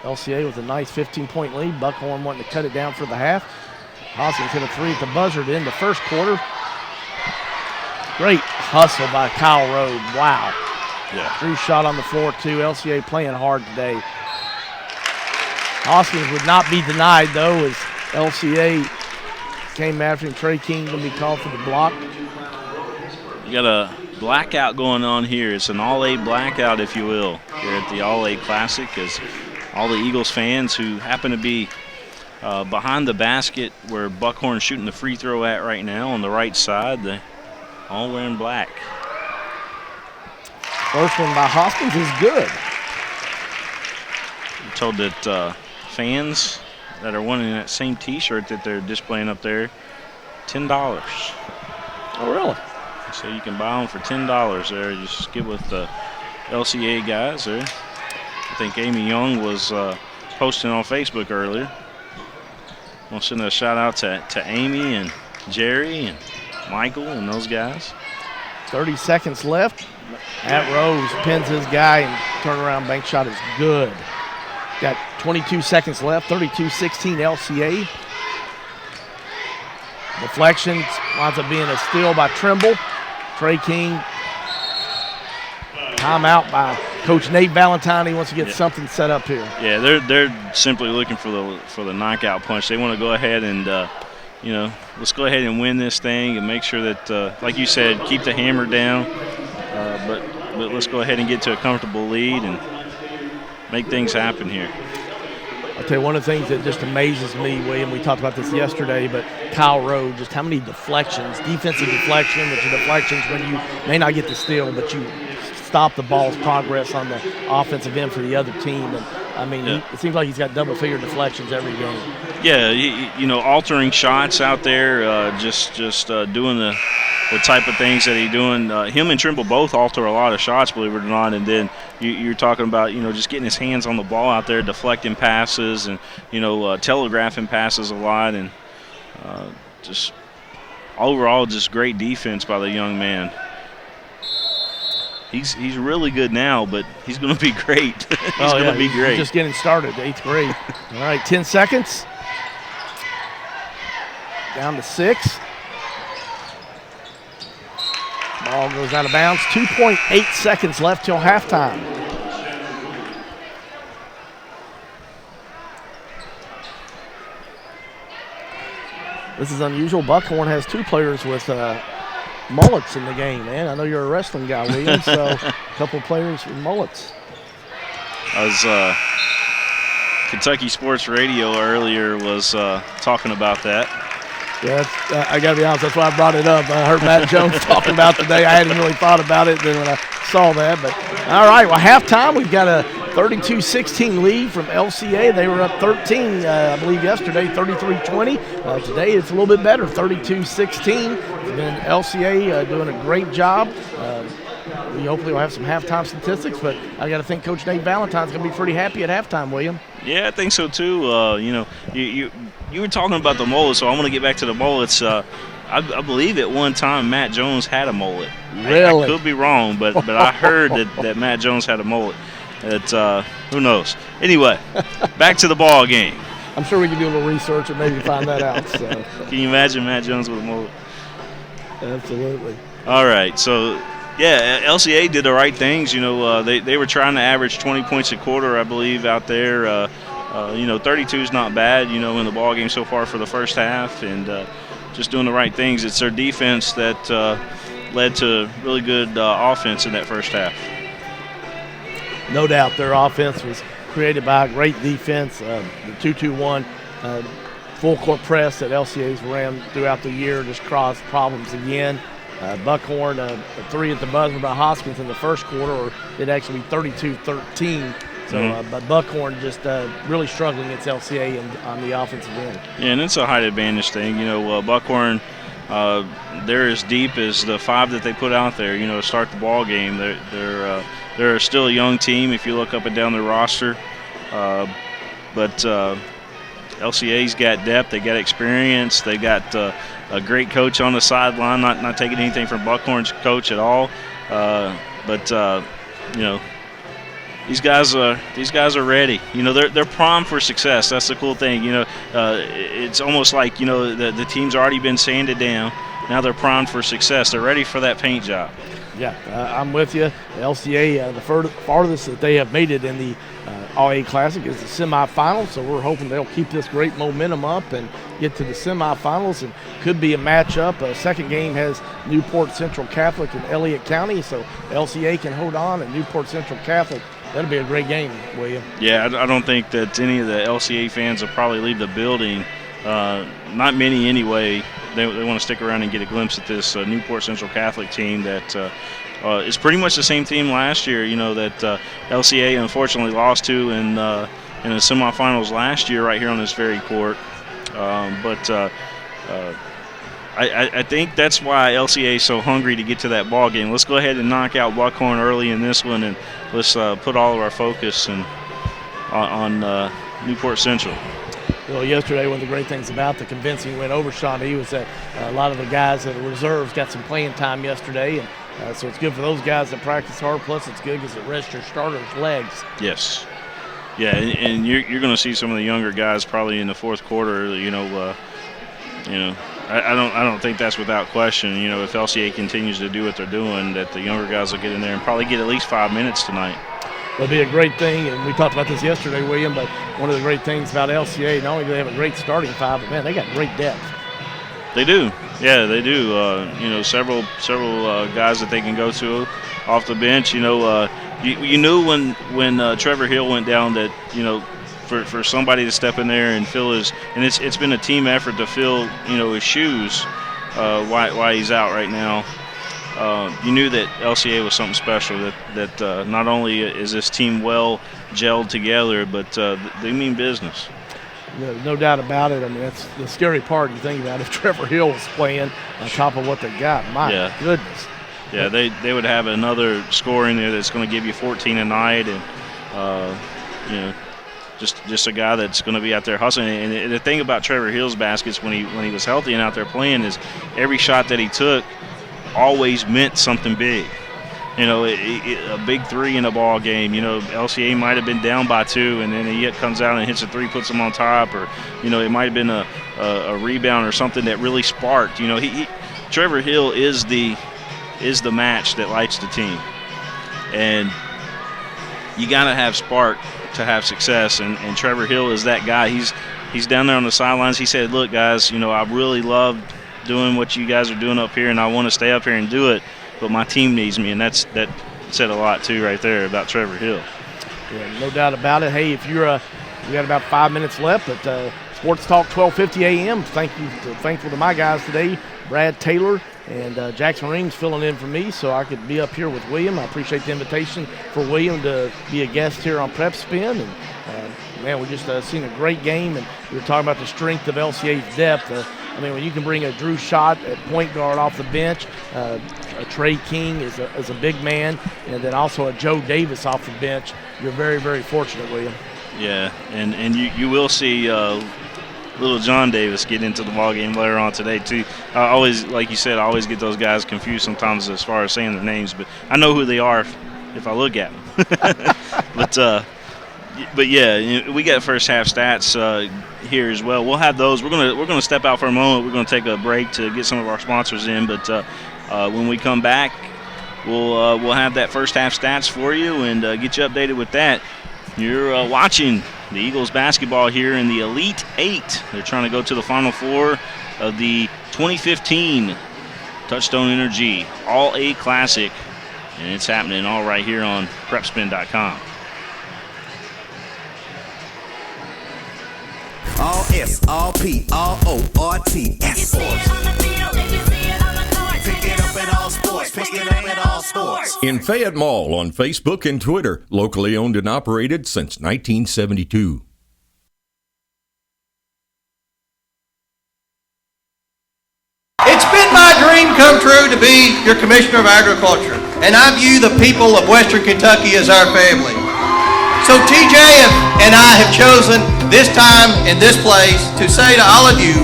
LCA with a nice 15-point lead. Buckhorn wanting to cut it down for the half. Hoskins hit a 3 at the buzzer to end the first quarter. Great hustle by Kyle Road. Wow. Yeah. Drew Schott on the floor, too. LCA playing hard today. Hoskins would not be denied, though, as LCA came after him. Trey King going to be called for the block. You got a blackout going on here. It's an all-A blackout, if you will, here at the All-A Classic, as all the Eagles fans who happen to be behind the basket where Buckhorn's shooting the free throw at right now on the right side, they all wearing black. First one by Hoskins is good. I'm told that fans that are wanting that same T-shirt that they're displaying up there, $10. Oh, really? So you can buy them for $10 there. Just get with the LCA guys there. I think Amy Young was posting on Facebook earlier. I want to send a shout out to Amy and Jerry and Michael and those guys. 30 seconds left. Matt Rose pins his guy and turnaround bank shot is good. Got 22 seconds left, 32-16 LCA. Deflection winds up being a steal by Trimble. Trey King. Timeout by Coach Nate Valentine. He wants to get something set up here. Yeah, they're simply looking for the knockout punch. They want to go ahead and let's go ahead and win this thing and make sure that, like you said, keep the hammer down. But let's go ahead and get to a comfortable lead and make things happen here. I'll tell you one of the things that just amazes me, William, we talked about this yesterday, but Kyle Rowe, just how many deflections, defensive deflection, which are deflections when you may not get the steal, but you stop the ball's progress on the offensive end for the other team. And I mean, it seems like he's got double-figure deflections every game. Yeah, you know, altering shots out there, just doing the type of things that he's doing. Him and Trimble both alter a lot of shots, believe it or not. And then you're talking about, you know, just getting his hands on the ball out there, deflecting passes, and you know, telegraphing passes a lot, and just overall just great defense by the young man. He's really good now, but he's going to be great. He's going to be great. He's just getting started, 8th grade. All right, 10 seconds. Down to 6. Ball goes out of bounds. 2.8 seconds left till halftime. This is unusual. Buckhorn has 2 players with mullets in the game, man. I know you're a wrestling guy, William, so a couple of players with mullets. I was Kentucky Sports Radio earlier was talking about that. Yeah, I got to be honest, that's why I brought it up. I heard Matt Jones talking about today. I hadn't really thought about it then when I saw that. But all right, well, halftime, we've got a 32-16 lead from LCA. They were up 13, I believe, yesterday, 33-20. Today it's a little bit better, 32-16. And LCA doing a great job. We hopefully will have some halftime statistics, but I got to think Coach Nate Valentine's going to be pretty happy at halftime, William. Yeah, I think so too. You know, you were talking about the mullets, so I want to get back to the mullets. I believe at one time Matt Jones had a mullet. Really? I could be wrong, but I heard that Matt Jones had a mullet. Who knows? Anyway, back to the ball game. I'm sure we can do a little research and maybe find that out. So. Can you imagine Matt Jones with a mullet? Absolutely. All right, so yeah, LCA did the right things. You know, they were trying to average 20 points a quarter, I believe, out there. You know, 32 is not bad, you know, in the ball game so far for the first half, and just doing the right things. It's their defense that led to really good offense in that first half. No doubt their offense was created by a great defense. The 2-2-1 full court press that LCA's ran throughout the year just caused problems again. Buckhorn, a 3 at the buzzer by Hoskins in the first quarter, or it actually be 32-13. So, but Buckhorn just really struggling against LCA on the offensive end. Yeah, and it's a height advantage thing. You know, Buckhorn, they're as deep as the 5 that they put out there. You know, to start the ball game, they're still a young team if you look up and down the roster. But LCA's got depth, they got experience, they got a great coach on the sideline. Not taking anything from Buckhorn's coach at all, but you know, these guys are ready. You know, they're primed for success. That's the cool thing. You know, it's almost like, you know, the team's already been sanded down. Now they're primed for success. They're ready for that paint job. Yeah, I'm with you. The LCA, the farthest that they have made it in the All-A Classic is the semifinals, so we're hoping they'll keep this great momentum up and get to the semifinals, and could be a matchup. Second game has Newport Central Catholic and Elliott County, so LCA can hold on, and Newport Central Catholic, that'll be a great game, William. Yeah, I don't think that any of the LCA fans will probably leave the building. Not many anyway. They want to stick around and get a glimpse at this Newport Central Catholic team that is pretty much the same team last year. You know, that LCA unfortunately lost to in the semifinals last year right here on this very court. But I think that's why LCA is so hungry to get to that ball game. Let's go ahead and knock out Buckhorn early in this one, and let's put all of our focus on Newport Central. Well, yesterday, one of the great things about the convincing win over Shawnee was that a lot of the guys that are reserves got some playing time yesterday, and so it's good for those guys that practice hard. Plus, it's good because it rests your starters' legs. Yes. Yeah, and you're going to see some of the younger guys probably in the fourth quarter. I don't think that's without question. You know, if LCA continues to do what they're doing, that the younger guys will get in there and probably get at least 5 minutes tonight. It'll be a great thing, and we talked about this yesterday, William, but one of the great things about LCA, not only do they have a great starting 5, but, man, they got great depth. They do. Yeah, they do. You know, several guys that they can go to off the bench. You know, you knew when Trevor Hill went down that, you know, for somebody to step in there and fill his, and it's been a team effort to fill, you know, his shoes why he's out right now. You knew that LCA was something special, that not only is this team well gelled together, but they mean business. No doubt about it. I mean, that's the scary part. You think about if Trevor Hill was playing on top of what they got. My goodness. Yeah, they would have another score in there that's going to give you 14 a night, and you know, just a guy that's going to be out there hustling. And the thing about Trevor Hill's baskets when he was healthy and out there playing is every shot that he took always meant something big. You know, a big three in a ball game. You know, LCA might have been down by 2, and then he comes out and hits a 3, puts them on top, or you know, it might have been a rebound or something that really sparked. You know, Trevor Hill is the match that lights the team, and you got to have spark to have success. And Trevor Hill is that guy. He's down there on the sidelines. He said, "Look, guys, you know, I really love doing what you guys are doing up here, and I want to stay up here and do it. But my team needs me," and that said a lot too right there about Trevor Hill. Yeah, no doubt about it. Hey, if you're we got about 5 minutes left, but Sports Talk 1250 AM. Thankful to my guys today, Brad Taylor and Jackson Reams filling in for me, so I could be up here with William. I appreciate the invitation for William to be a guest here on PrepSpin. And man, we just seen a great game, and we were talking about the strength of LCA's depth. I mean, when you can bring a Drew Schott at point guard off the bench, a Trey King is a big man, and then also a Joe Davis off the bench, you're very, very fortunate, William. Yeah, and you will see little John Davis get into the ballgame later on today too. I always, like you said, I always get those guys confused sometimes as far as saying their names, but I know who they are if I look at them. But yeah, we got first half stats here as well. We'll have those. We're gonna step out for a moment. We're gonna take a break to get some of our sponsors in. But when we come back, we'll have that first half stats for you and get you updated with that. You're watching the Eagles basketball here in the Elite 8. They're trying to go to the Final Four of the 2015 Touchstone Energy All-A Classic, and it's happening all right here on PrepSpin.com. All S, all P, all O, R T, S Sports. Pick it up in all sports. Pick it up in all sports. In Fayette Mall on Facebook and Twitter, locally owned and operated since 1972. It's been my dream come true to be your Commissioner of Agriculture, and I view the people of Western Kentucky as our family. So TJ and I have chosen this time and this place to say to all of you,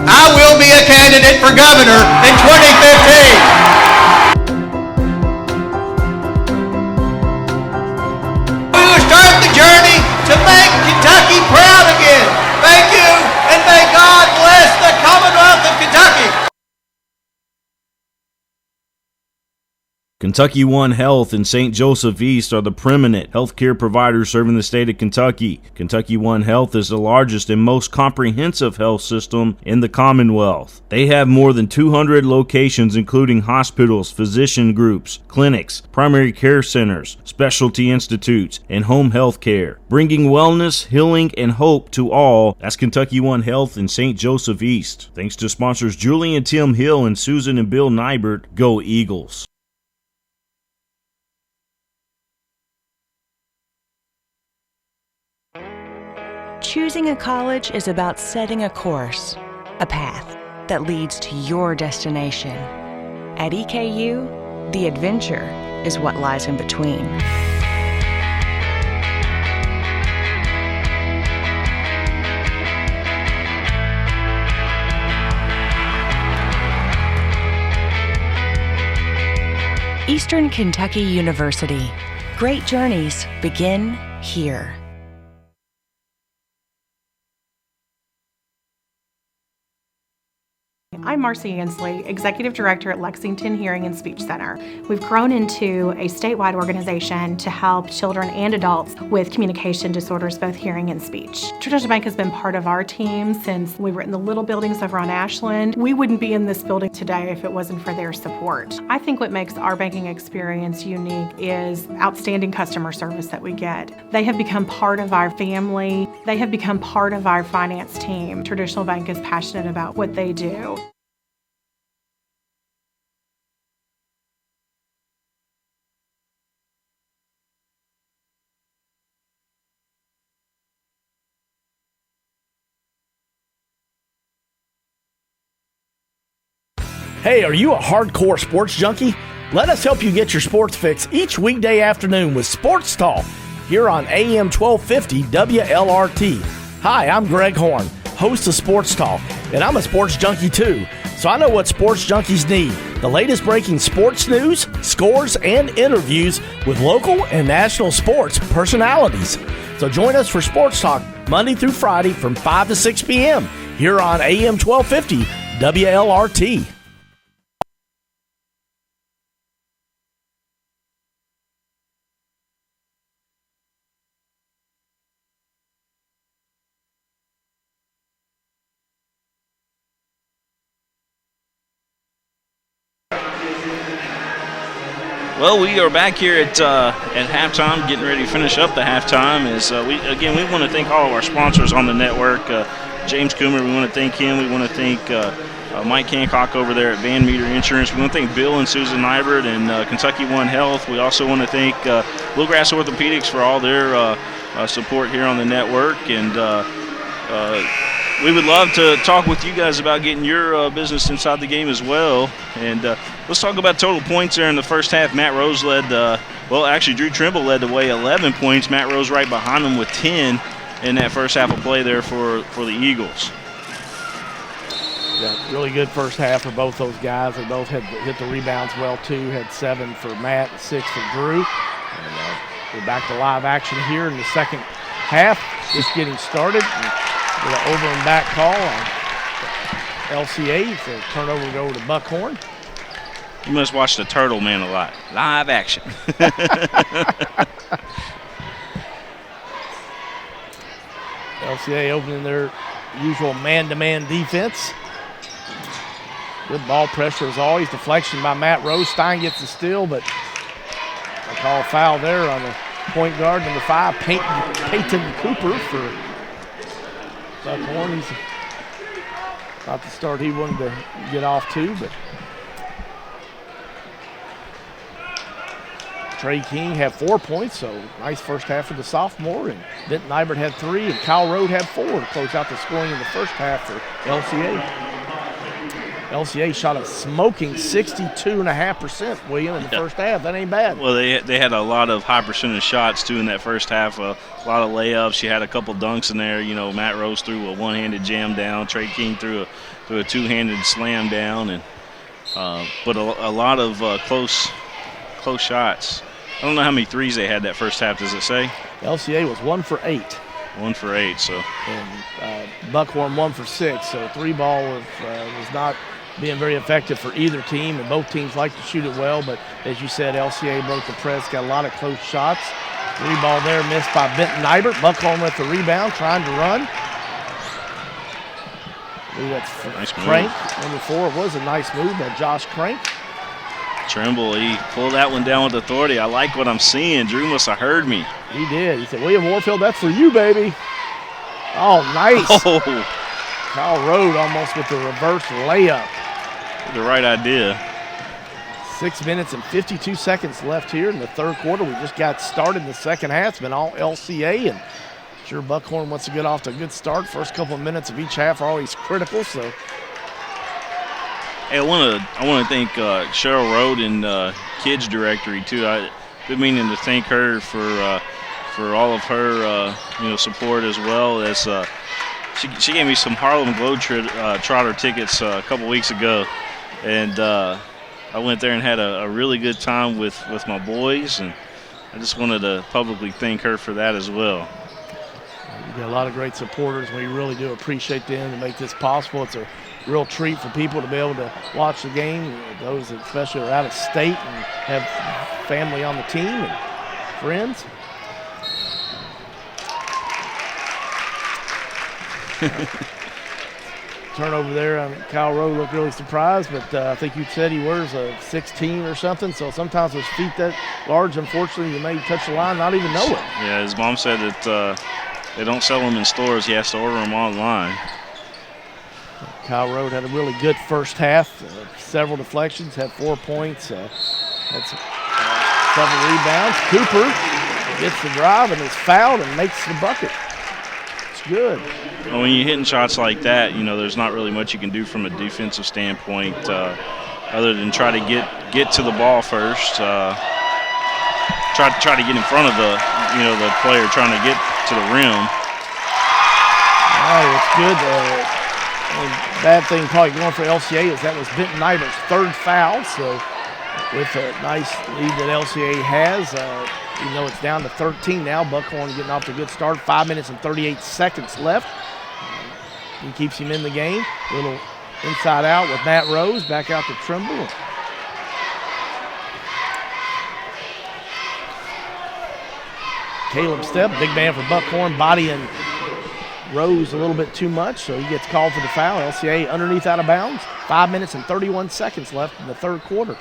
I will be a candidate for governor in 2015. We will start the journey to make Kentucky proud again. Thank you, and may God bless the Commonwealth of Kentucky. Kentucky One Health and St. Joseph East are the preeminent healthcare providers serving the state of Kentucky. Kentucky One Health is the largest and most comprehensive health system in the Commonwealth. They have more than 200 locations, including hospitals, physician groups, clinics, primary care centers, specialty institutes, and home health care. Bringing wellness, healing, and hope to all. That's Kentucky One Health and St. Joseph East. Thanks to sponsors Julie and Tim Hill and Susan and Bill Nybert. Go Eagles. Choosing a college is about setting a course, a path that leads to your destination. At EKU, the adventure is what lies in between. Eastern Kentucky University. Great journeys begin here. I'm Marcy Ansley, Executive Director at Lexington Hearing and Speech Center. We've grown into a statewide organization to help children and adults with communication disorders, both hearing and speech. Traditional Bank has been part of our team since we were in the little buildings over on Ashland. We wouldn't be in this building today if it wasn't for their support. I think what makes our banking experience unique is outstanding customer service that we get. They have become part of our family. They have become part of our finance team. Traditional Bank is passionate about what they do. Hey, are you a hardcore sports junkie? Let us help you get your sports fix each weekday afternoon with Sports Talk here on AM 1250 WLRT. Hi, I'm Greg Horn, host of Sports Talk, and I'm a sports junkie too, so I know what sports junkies need. The latest breaking sports news, scores, and interviews with local and national sports personalities. So join us for Sports Talk Monday through Friday from 5 to 6 p.m. here on AM 1250 WLRT. Well, we are back here at halftime, getting ready to finish up the halftime. We want to thank all of our sponsors on the network. James Coomer, we want to thank him. We want to thank Mike Hancock over there at Van Meter Insurance. We want to thank Bill and Susan Nybert and Kentucky One Health. We also want to thank Bluegrass Orthopedics for all their support here on the network. And we would love to talk with you guys about getting your business inside the game as well. And let's talk about total points there in the first half. Matt Rose led, Drew Trimble led the way, 11 points. Matt Rose right behind him with 10 in that first half of play there for the Eagles. Yeah, really good first half for both those guys. They both had hit the rebounds well, too. Had 7 for Matt and 6 for Drew. And we're back to live action here in the second half, just getting started. With an over and back call on LCA for a turnover to go to Buckhorn. You must watch the Turtle Man a lot. Live action. LCA opening their usual man-to-man defense. Good ball pressure as always. Deflection by Matt Rose. Stein gets the steal, but they call a foul there on the point guard, number 5, Peyton Cooper for Buckhorn. He's not the start he wanted to get off to, but Trey King had 4 points, so nice first half for the sophomore, and Benton Nybert had 3, and Kyle Rode had 4 to close out the scoring in the first half for LCA. LCA shot a smoking 62.5%, William, in the first half. That ain't bad. Well, they had a lot of high percentage shots, too, in that first half. A lot of layups. You had a couple dunks in there. You know, Matt Rose threw a one-handed jam down. Trey King threw a two-handed slam down. And but a lot of close shots. I don't know how many threes they had that first half. Does it say? LCA was 1 for 8. 1 for 8, so. And Buckhorn 1 for 6, so 3 ball was not being very effective for either team, and both teams like to shoot it well, but as you said, LCA broke the press, got a lot of close shots. 3 ball there missed by Benton Nybert. Buckhorn with the rebound, trying to run. I believe that's nice Crank, number 4. It was a nice move by Josh Crank. Trimble, he pulled that one down with authority. I like what I'm seeing. Drew must have heard me. He did. He said, William Warfield, that's for you, baby. Oh, nice. Oh. Kyle Rode almost with the reverse layup. The right idea. 6 minutes and 52 seconds left here in the third quarter. We just got started in the second half. It's been all LCA, and sure Buckhorn wants to get off to a good start. First couple of minutes of each half are always critical, so. Hey, I want to thank Cheryl Rode and Kids Directory too. I've been meaning to thank her for all of her support, as well as she gave me some Harlem Globetrotter tickets a couple weeks ago, and I went there and had a really good time with my boys, and I just wanted to publicly thank her for that as well. You got a lot of great supporters. We really do appreciate them to make this possible. It's a real treat for people to be able to watch the game, those that especially are out of state and have family on the team and friends. Turnover there. Kyle Rowe looked really surprised, but I think you said he wears a 16 or something, so sometimes with feet that large, unfortunately, you may touch the line and not even know it. Yeah, his mom said that they don't sell them in stores. He has to order them online. Kyle Rowe had a really good first half, several deflections, had 4 points, had several rebounds. Cooper gets the drive and is fouled and makes the bucket. It's good. Well, when you're hitting shots like that, you know, there's not really much you can do from a defensive standpoint other than try to get to the ball first. Try to get in front of the player trying to get to the rim. All right, it's good. Bad thing probably going for LCA is that was Benton Neibert's third foul. So with a nice lead that LCA has, even though it's down to 13 now, Buckhorn getting off to a good start. 5 minutes and 38 seconds left. He keeps him in the game. A little inside out with Matt Rose. Back out to Trimble. Caleb Stepp, big man for Buckhorn, bodying Rose a little bit too much, so he gets called for the foul. LCA underneath out of bounds. 5 minutes and 31 seconds left in the third quarter.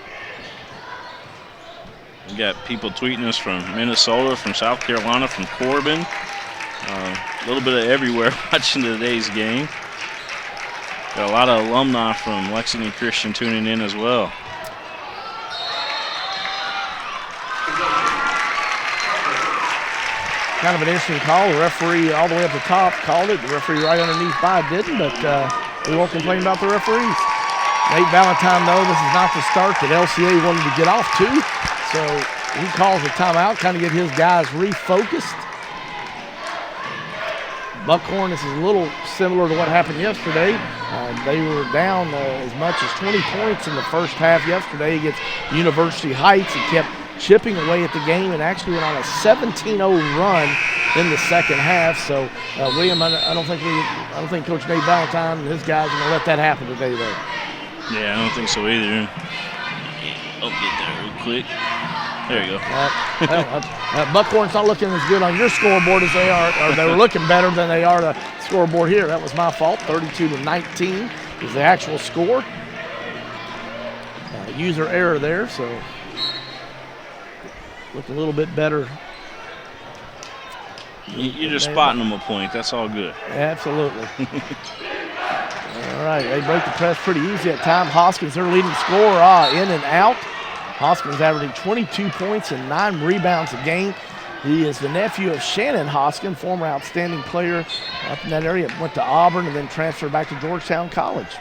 We got people tweeting us from Minnesota, from South Carolina, from Corbin. A little bit of everywhere watching today's game. Got a lot of alumni from Lexington Christian tuning in as well. Kind of an interesting call. The referee all the way up the top called it. The referee right underneath by didn't, but we won't complain about the referees. Nate Valentine, though, this is not the start that LCA wanted to get off to. So he calls a timeout, kind of get his guys refocused. Buckhorn, this is a little similar to what happened yesterday. They were down as much as 20 points in the first half yesterday against University Heights and kept chipping away at the game and actually went on a 17-0 run in the second half. So, William, I don't think Coach Nate Valentine and his guys are going to let that happen today, though. Yeah, I don't think so either. I'll get there real quick. There you go. Buckhorn's not looking as good on your scoreboard as they are, or they were looking better than they are the scoreboard here. That was my fault. 32-19 is the actual score. User error there, so look a little bit better. You're just spotting them a point. That's all good. Absolutely. All right, they break the press pretty easy at time. Hoskins, their leading scorer, in and out. Hoskins averaging 22 points and 9 rebounds a game. He is the nephew of Shannon Hoskins, former outstanding player up in that area. Went to Auburn and then transferred back to Georgetown College.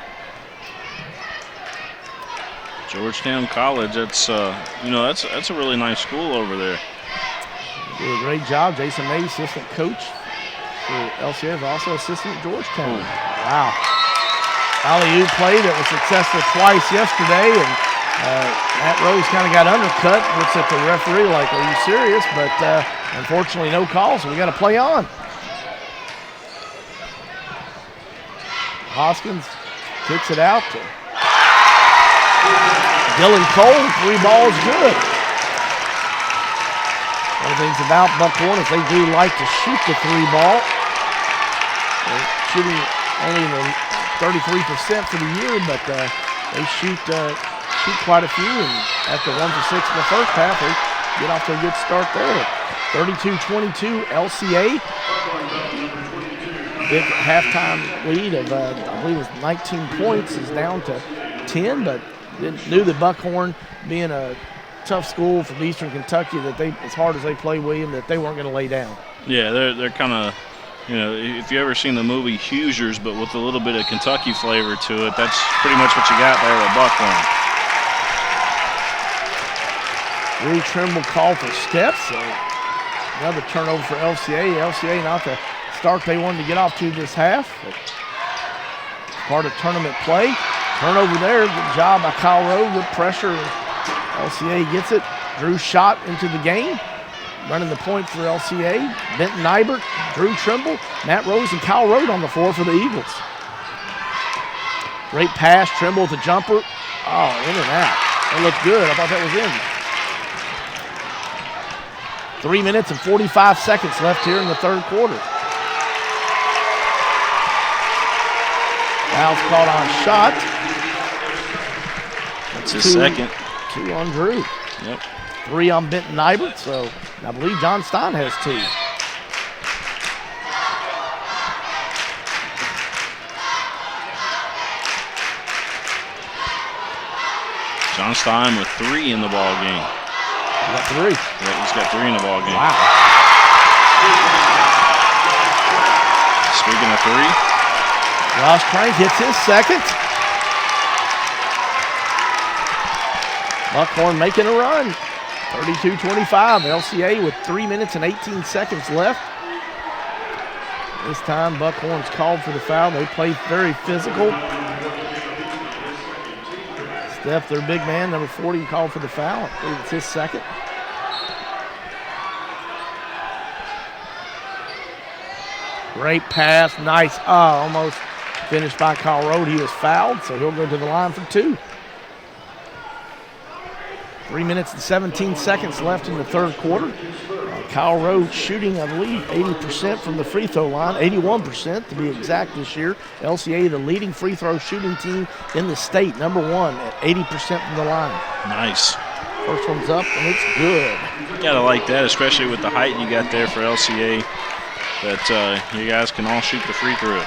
Georgetown College, that's a really nice school over there. Did a great job. Jason May, assistant coach for LCA, is also assistant at Georgetown. Wow. Alley-oop play that was successful twice yesterday, and Matt Rose kind of got undercut. Looks at the referee like, are you serious? But unfortunately, no call, so we got to play on. Hoskins kicks it out to Dylan Cole. 3 balls good. One of the things about Buckhorn is they do like to shoot the 3 ball. They're shooting only in the 33% for the year, but they shoot quite a few, and after 1 for 6 in the first half, they get off to a good start there. 32-22 LCA. Big halftime lead of, I believe it was 19 points, is down to 10, but knew that Buckhorn, being a tough school from Eastern Kentucky, that they, as hard as they play, William, that they weren't going to lay down. Yeah, they're kind of, if you ever seen the movie Hoosiers, but with a little bit of Kentucky flavor to it, that's pretty much what you got there with Buckhorn. Lee Trimble called for steps, so another turnover for LCA. LCA not the start they wanted to get off to this half, but part of tournament play. Turnover there, good job by Kyle Rowe, good pressure. LCA gets it. Drew shot into the game. Running the point for LCA. Benton Nybert, Drew Trimble, Matt Rose, and Kyle Rowe on the floor for the Eagles. Great pass, Trimble with the jumper. Oh, in and out. That looked good. I thought that was in. 3 minutes and 45 seconds left here in the third quarter. Foul's called on shot. That's his second. 2 on Drew. Yep. 3 on Benton Nybert, so I believe John Stein has 2. John Stein with 3 in the ball game. He got 3. Yeah, he's got 3 in the ball game. Wow. Speaking of 3. Ross Crank hits his second. Buckhorn making a run. 32-25. LCA with 3 minutes and 18 seconds left. This time Buckhorn's called for the foul. They play very physical. Steph, their big man, number 40, called for the foul. I believe it's his second. Great pass, nice. Almost finished by Kyle Road. He was fouled, so he'll go to the line for 2. 3 minutes and 17 seconds left in the third quarter. Kyle Road shooting, I believe, 80% from the free throw line, 81% to be exact this year. LCA, the leading free throw shooting team in the state, number 1 at 80% from the line. Nice. First one's up, and it's good. You gotta like that, especially with the height you got there for LCA, that you guys can all shoot the free throw.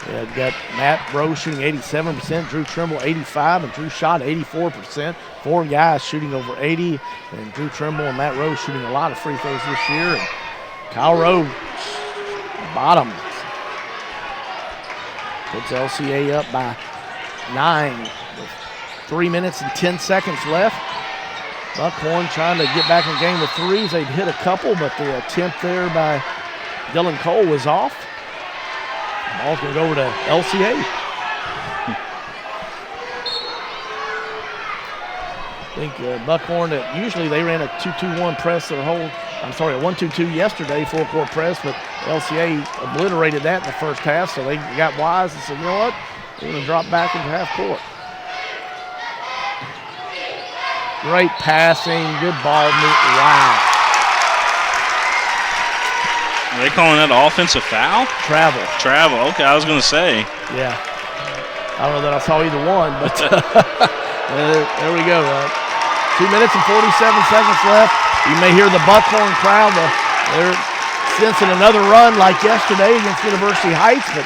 Yeah, you got Matt Rose shooting 87%, Drew Trimble 85%, and Drew shot 84%. 4 guys shooting over 80, and Drew Trimble and Matt Rose shooting a lot of free throws this year. And Kyle Rowe, bottom, puts LCA up by 9 with 3 minutes and 10 seconds left. Buckhorn trying to get back in game with 3s. They'd hit a couple, but the attempt there by Dylan Cole was off. Ball's going to go over to LCA. I think Buckhorn, usually they ran a 2-2-1 press their whole, a 1-2-2 yesterday, full court press, but LCA obliterated that in the first half, so they got wise and said, you know what, we're going to drop back into half court. Great passing, good ball movement. Wow. Are they calling that an offensive foul? Travel. Okay, I was going to say. Yeah. I don't know that I saw either one, but there we go. 2 minutes and 47 seconds left. You may hear the Buckhorn crowd. They're sensing another run like yesterday against University Heights, but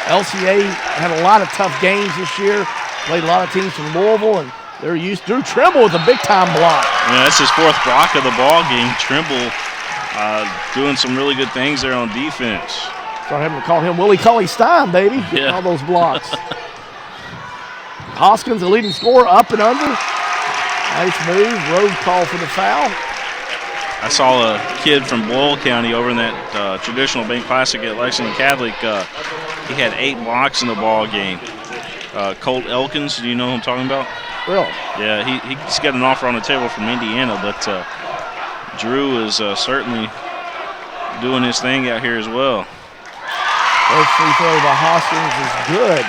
LCA had a lot of tough games this year. Played a lot of teams from Louisville, and they're used. Drew Trimble with a big-time block. Yeah, that's his 4th block of the ball game. Trimble doing some really good things there on defense. Start having to call him Willie Cully Stein, baby. Yeah. All those blocks. Hoskins, the leading scorer, up and under. Nice move. Rose called for the foul. I saw a kid from Boyle County over in that traditional bank classic at Lexington Catholic. He had 8 blocks in the ball game. Colt Elkins, do you know who I'm talking about? Really? Yeah, he's got an offer on the table from Indiana, but Drew is certainly doing his thing out here as well. First free throw by Hoskins is good.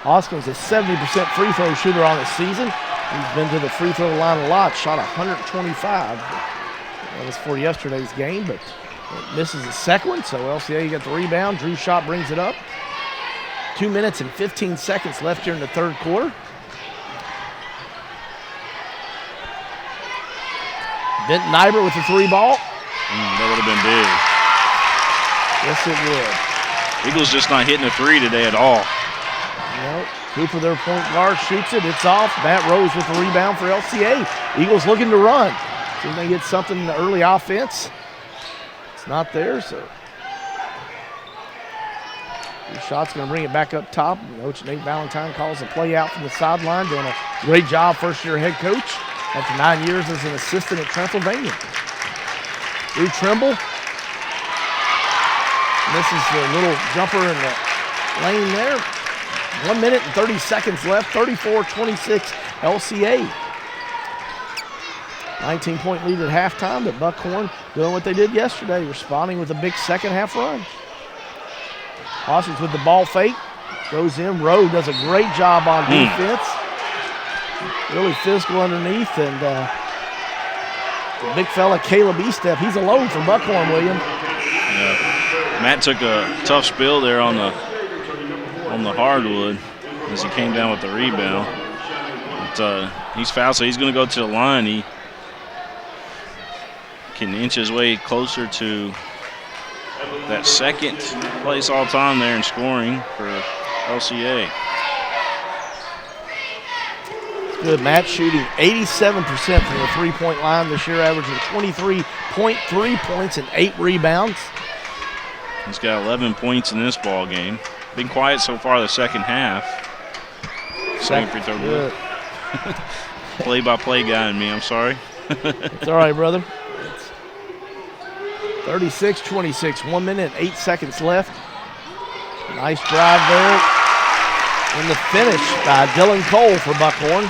Hoskins is a 70% free throw shooter on the season. He's been to the free throw line a lot, shot 125. That was for yesterday's game, but misses the second one, so LCA got the rebound. Drew shot brings it up. 2 minutes and 15 seconds left here in the third quarter. Benton Nybert with the 3 ball. That would have been big. Yes, it would. Eagles just not hitting a 3 today at all. No, Cooper, their point guard, shoots it. It's off. Matt Rose with the rebound for LCA. Eagles looking to run. See if they get something in the early offense. It's not there, so. His shot's going to bring it back up top. Coach Nate Valentine calls the play out from the sideline, doing a great job, first-year head coach after 9 years as an assistant at Transylvania. Drew Trimble. Misses the little jumper in the lane there. 1 minute and 30 seconds left. 34-26 LCA. 19-point lead at halftime, but Buckhorn doing what they did yesterday, responding with a big second-half run. Hoskins with the ball fake, goes in. Rowe does a great job on defense. Really physical underneath, and the big fella, Caleb Estep, he's a load for Buckhorn, William. Yeah. Matt took a tough spill there on the hardwood as he came down with the rebound. But, he's fouled, so he's going to go to the line. He can inch his way closer to that second place all time there in scoring for LCA. Good. Matt shooting 87% from the three-point line this year, averaging 23.3 points and 8 rebounds. He's got 11 points in this ball game. Been quiet so far the second half. Second free throw good. Play-by-play guy in me, I'm sorry. It's all right, brother. 36-26, 1 minute, 8 seconds left. Nice drive there. And the finish by Dylan Cole for Buckhorn.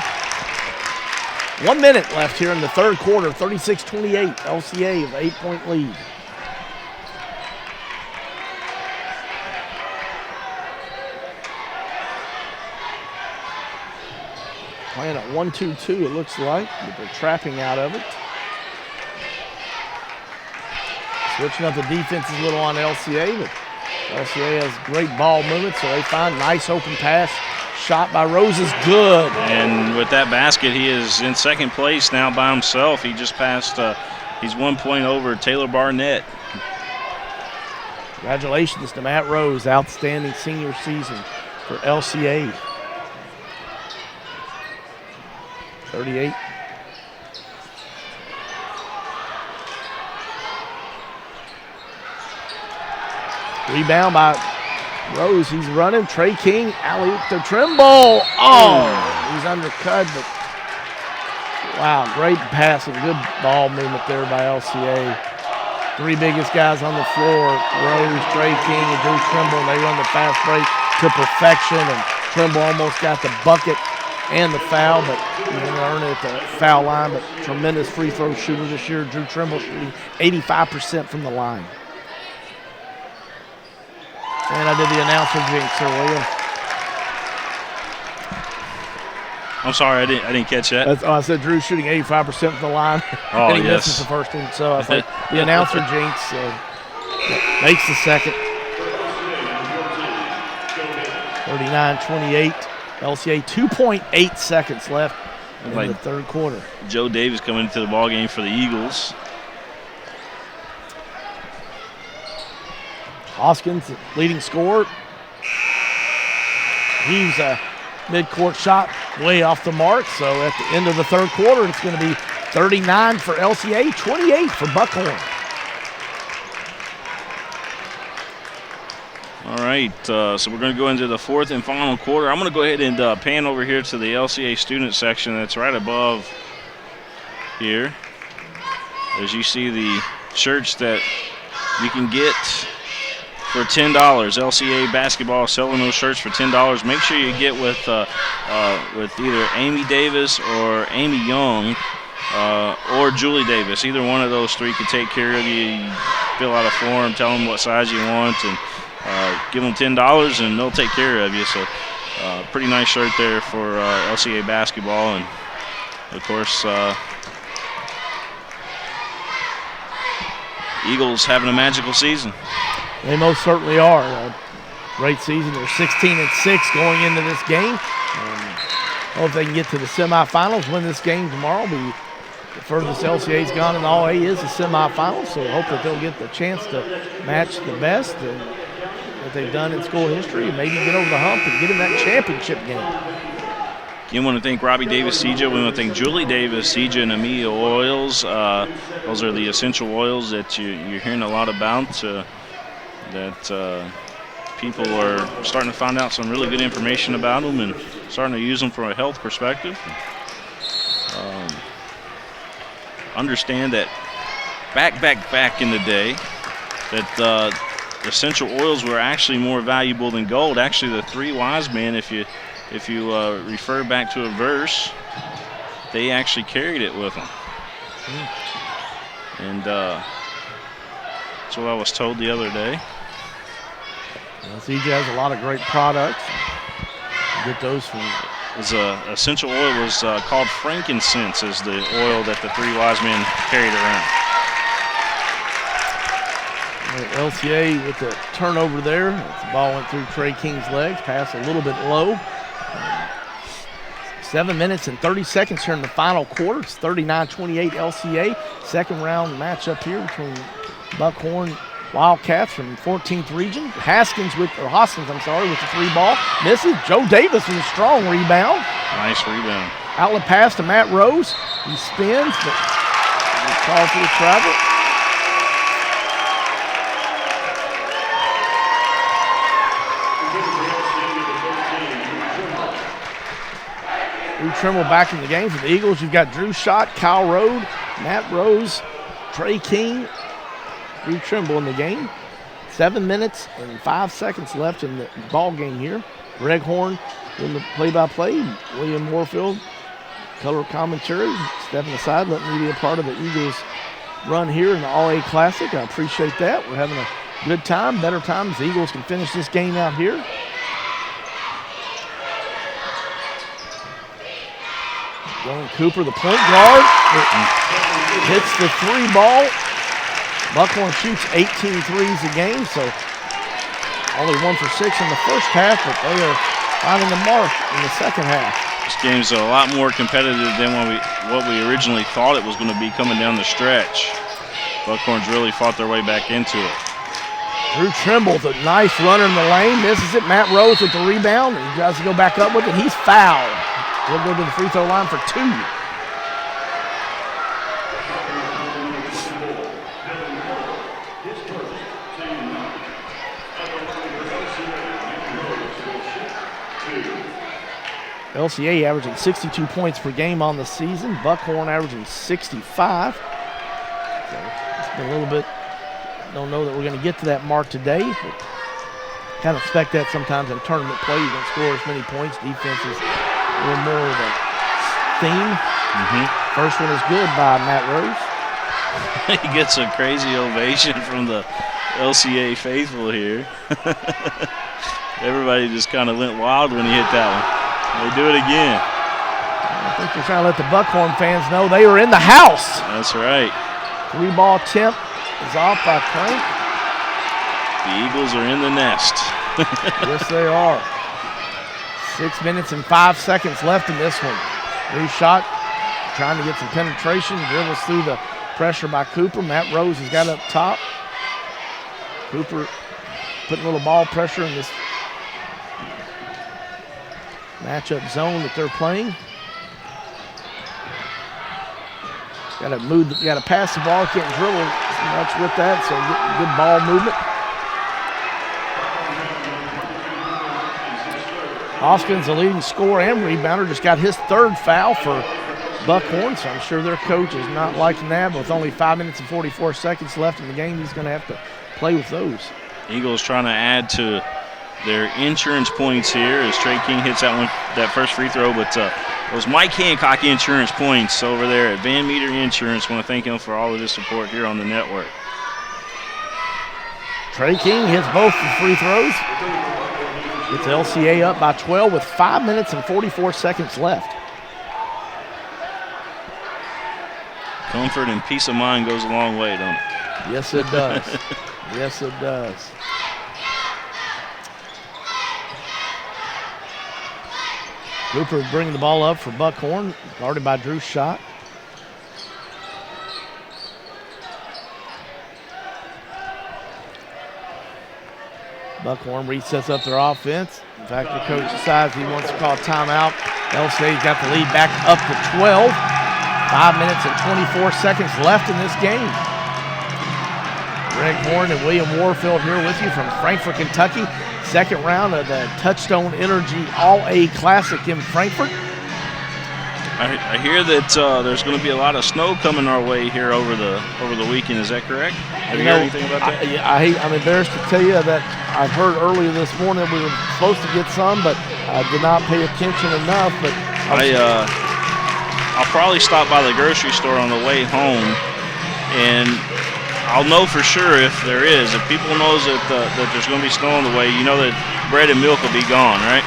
1 minute left here in the third quarter, 36-28, LCA with an 8-point lead. Playing at 1-2-2, it looks like, but they're trapping out of it. Switching up the defense is a little on LCA, but LCA has great ball movement, so they find nice open pass. Shot by Rose is good. And with that basket, he is in second place now by himself. He just passed, he's 1 point over Taylor Barnett. Congratulations to Matt Rose, outstanding senior season for LCA. 38. Rebound by Rose. He's running. Trey King, alley-oop to Trimble. Oh, he's undercut, but wow, great passing. Good ball movement there by LCA. Three biggest guys on the floor, Rose, Trey King, and Drew Trimble. They run the fast break to perfection, and Trimble almost got the bucket and the foul, but he didn't earn it at the foul line. But tremendous free throw shooter this year. Drew Trimble shooting 85% from the line. And I did the announcer jinx here, William. I'm sorry, I didn't catch that. I said Drew shooting 85% from the line, oh, and he yes. misses the first one. So I think the announcer jinx makes the second. 39-28. LCA 2.8 seconds left in the third quarter. Joe Davis coming into the ball game for the Eagles. Hoskins, leading scorer. He's a mid-court shot way off the mark. So at the end of the third quarter, it's going to be 39 for LCA, 28 for Buckhorn. All right, so we're going to go into the fourth and final quarter. I'm going to go ahead and pan over here to the LCA student section that's right above here. As you see the shirts that you can get for $10. LCA basketball selling those shirts for $10. Make sure you get with either Amy Davis or Amy Young or Julie Davis. Either one of those three can take care of you. You fill out a form, tell them what size you want, and give them $10 and they'll take care of you. So pretty nice shirt there for LCA basketball. And of course Eagles having a magical season. They most certainly are. Great season. They're 16-6 going into this game. Hope they can get to the semifinals, win this game tomorrow. Be the furthest LCA's gone in all A is the semifinals, so hope that they'll get the chance to match the best that they've done in school history and maybe get over the hump and get in that championship game. You want to thank Robbie Davis, Zija. We want to thank Julie Davis, Zija, and Amelia Oils. Those are the essential oils that you're hearing a lot about, that people are starting to find out some really good information about them and starting to use them from a health perspective. Understand that back in the day that essential oils were actually more valuable than gold. Actually, the three wise men, if you if you refer back to a verse, they actually carried it with them. And that's what I was told the other day. Well, Zija has a lot of great products. You get those from. His essential oil was called frankincense, is the oil that the three wise men carried around. LCA with the turnover there. The ball went through Trey King's legs, passed a little bit low. 7 minutes and 30 seconds here in the final quarter. It's 39-28 LCA. Second round matchup here between Buckhorn Wildcats from 14th region. Hoskins with the 3 ball. Misses. Joe Davis with a strong rebound. Nice rebound. Outlet pass to Matt Rose. He spins, but he's called for the travel. Drew Trimble back in the game for the Eagles. You've got Drew Schott, Kyle Rode, Matt Rose, Trey King, Drew Trimble in the game. 7 minutes and 5 seconds left in the ball game here. Greg Horn in the play-by-play. William Warfield, color commentary, stepping aside, letting me be a part of the Eagles run here in the All-A Classic. I appreciate that. We're having a good time, better times. The Eagles can finish this game out here. Dylan Cooper, the point guard, hits the 3 ball. Buckhorn shoots 18 threes a game, so only 1 for 6 in the first half, but they are finding the mark in the second half. This game's a lot more competitive than what we originally thought it was going to be coming down the stretch. Buckhorn's really fought their way back into it. Drew Trimble, the nice runner in the lane, misses it. Matt Rose with the rebound, and he tries to go back up with it. He's fouled. He'll go to the free throw line for 2. LCA averaging 62 points per game on the season. Buckhorn averaging 65. So it's been a little bit, don't know that we're going to get to that mark today, but kind of expect that sometimes in tournament play. You don't score as many points. Defense is a little more of a theme. First one is good by Matt Rose. He gets a crazy ovation from the LCA faithful here. Everybody just kind of went wild when he hit that one. They do it again. I think they're trying to let the Buckhorn fans know they are in the house. That's right. 3 ball attempt is off by Crank. The Eagles are in the nest. Yes, they are. 6 minutes and 5 seconds left in this one. New shot, trying to get some penetration, dribbles through the pressure by Cooper. Matt Rose has got up top. Cooper putting a little ball pressure in this matchup zone that they're playing. Got to move, got to pass the ball, can't dribble much with that, so good ball movement. Hoskins, the leading scorer and rebounder, just got his 3rd foul for Buckhorn, so I'm sure their coach is not liking that. But with only 5 minutes and 44 seconds left in the game, he's going to have to play with those. Eagles trying to add to their insurance points here as Trey King hits that first free throw, but those Mike Hancock insurance points over there at Van Meter Insurance. Want to thank him for all of his support here on the network. Trey King hits both the free throws. Gets LCA up by 12 with 5 minutes and 44 seconds left. Comfort and peace of mind goes a long way, don't it? Yes, it does. Yes, it does. Cooper bringing the ball up for Buckhorn, guarded by Drew Schott. Buckhorn resets up their offense. In fact, the coach decides he wants to call a timeout. LCA's got the lead back up to 12. 5 minutes and 24 seconds left in this game. Greg Horn and William Warfield here with you from Frankfort, Kentucky. Second round of the Touchstone Energy All-A Classic in Frankfort. I hear that there's going to be a lot of snow coming our way here over the weekend. Is that correct? Have you heard anything about that? I'm embarrassed to tell you that I've heard earlier this morning we were supposed to get some, but I did not pay attention enough. But I'll probably stop by the grocery store on the way home, and I'll know for sure if there is. If people knows that there's going to be snow on the way, you know that bread and milk will be gone, right?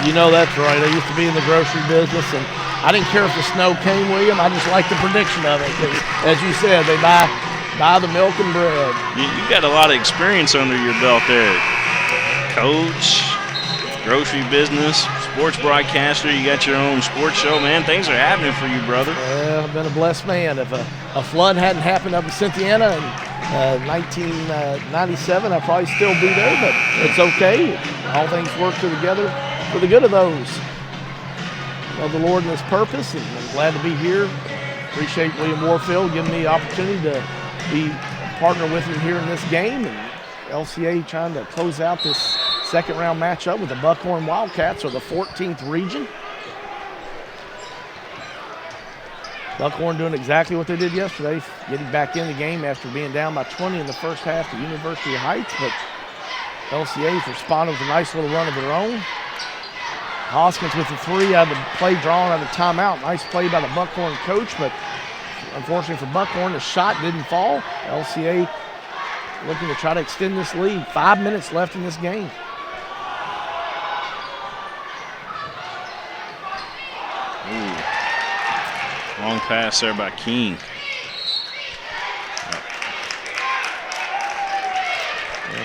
You know that's right. I used to be in the grocery business, and I didn't care if the snow came, William. I just liked the prediction of it. As you said, they buy the milk and bread. You got a lot of experience under your belt there. Coach, grocery business, sports broadcaster. You got your own sports show, man. Things are happening for you, brother. Well, I've been a blessed man. If a flood hadn't happened up in Cynthiana in 1997, I'd probably still be there, but it's okay. All things work together for the good of those. Love the Lord and His purpose, and I'm glad to be here. Appreciate William Warfield giving me the opportunity to be a partner with him here in this game, and LCA trying to close out this second round matchup with the Buckhorn Wildcats, or the 14th region. Buckhorn doing exactly what they did yesterday, getting back in the game after being down by 20 in the first half to University Heights, but LCA's responded with a nice little run of their own. Hoskins with the three out of the play drawn out of timeout. Nice play by the Buckhorn coach, but unfortunately for Buckhorn, the shot didn't fall. LCA looking to try to extend this lead. 5 minutes left in this game. Ooh. Long pass there by King.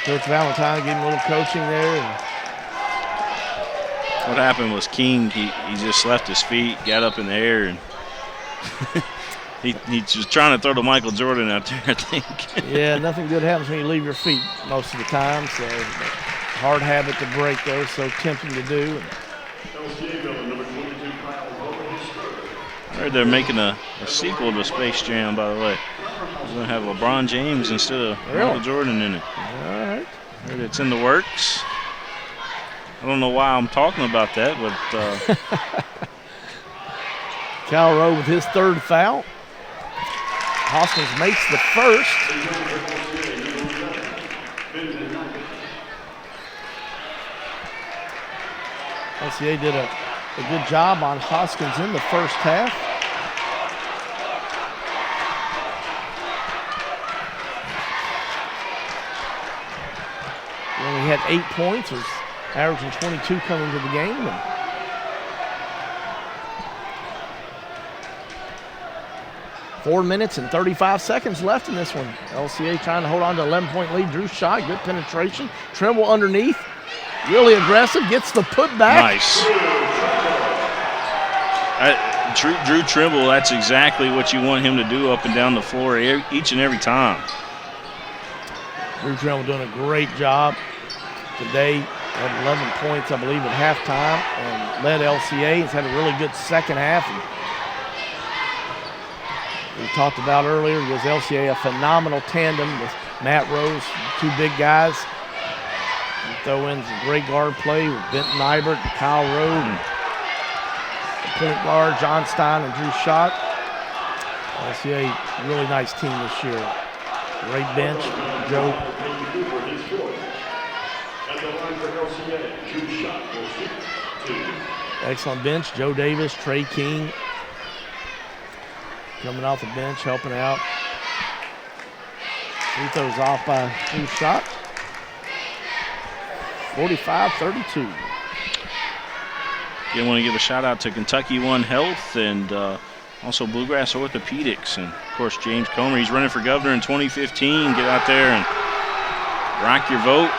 Coach Valentine gave him a little coaching there. What happened was King, he just left his feet, got up in the air, and he's just trying to throw to Michael Jordan out there, I think. Yeah, nothing good happens when you leave your feet most of the time. So hard habit to break, though, so tempting to do. I heard they're making a sequel to Space Jam, by the way. We're going to have LeBron James instead of Michael Jordan in it. All right. I heard it's in the works. I don't know why I'm talking about that, but Cal Rowe with his third foul. Hoskins makes the first. LCA did a good job on Hoskins in the first half. He only had 8 points, was averaging 22 coming to the game. And 4 minutes and 35 seconds left in this one. LCA trying to hold on to 11-point lead. Drew shot, good penetration. Trimble underneath, really aggressive, gets the putback. Nice. Drew Trimble, that's exactly what you want him to do up and down the floor each and every time. Drew Trimble doing a great job today. Had 11 points, I believe, at halftime, and led LCA. He's had a really good second half. We talked about earlier, was LCA a phenomenal tandem with Matt Rose, two big guys. You throw in some great guard play with Benton Nybert and Kyle Rowe, and the point guard, John Stein and Drew Schott. LCA, really nice team this year. Great bench, Joe. Excellent bench, Joe Davis, Trey King. Coming off the bench, helping out. Free throws off by Drew Schott. 45-32. Again, want to give a shout out to Kentucky One Health and also Bluegrass Orthopedics. And, of course, James Comer. He's running for governor in 2015. Get out there and rock your vote.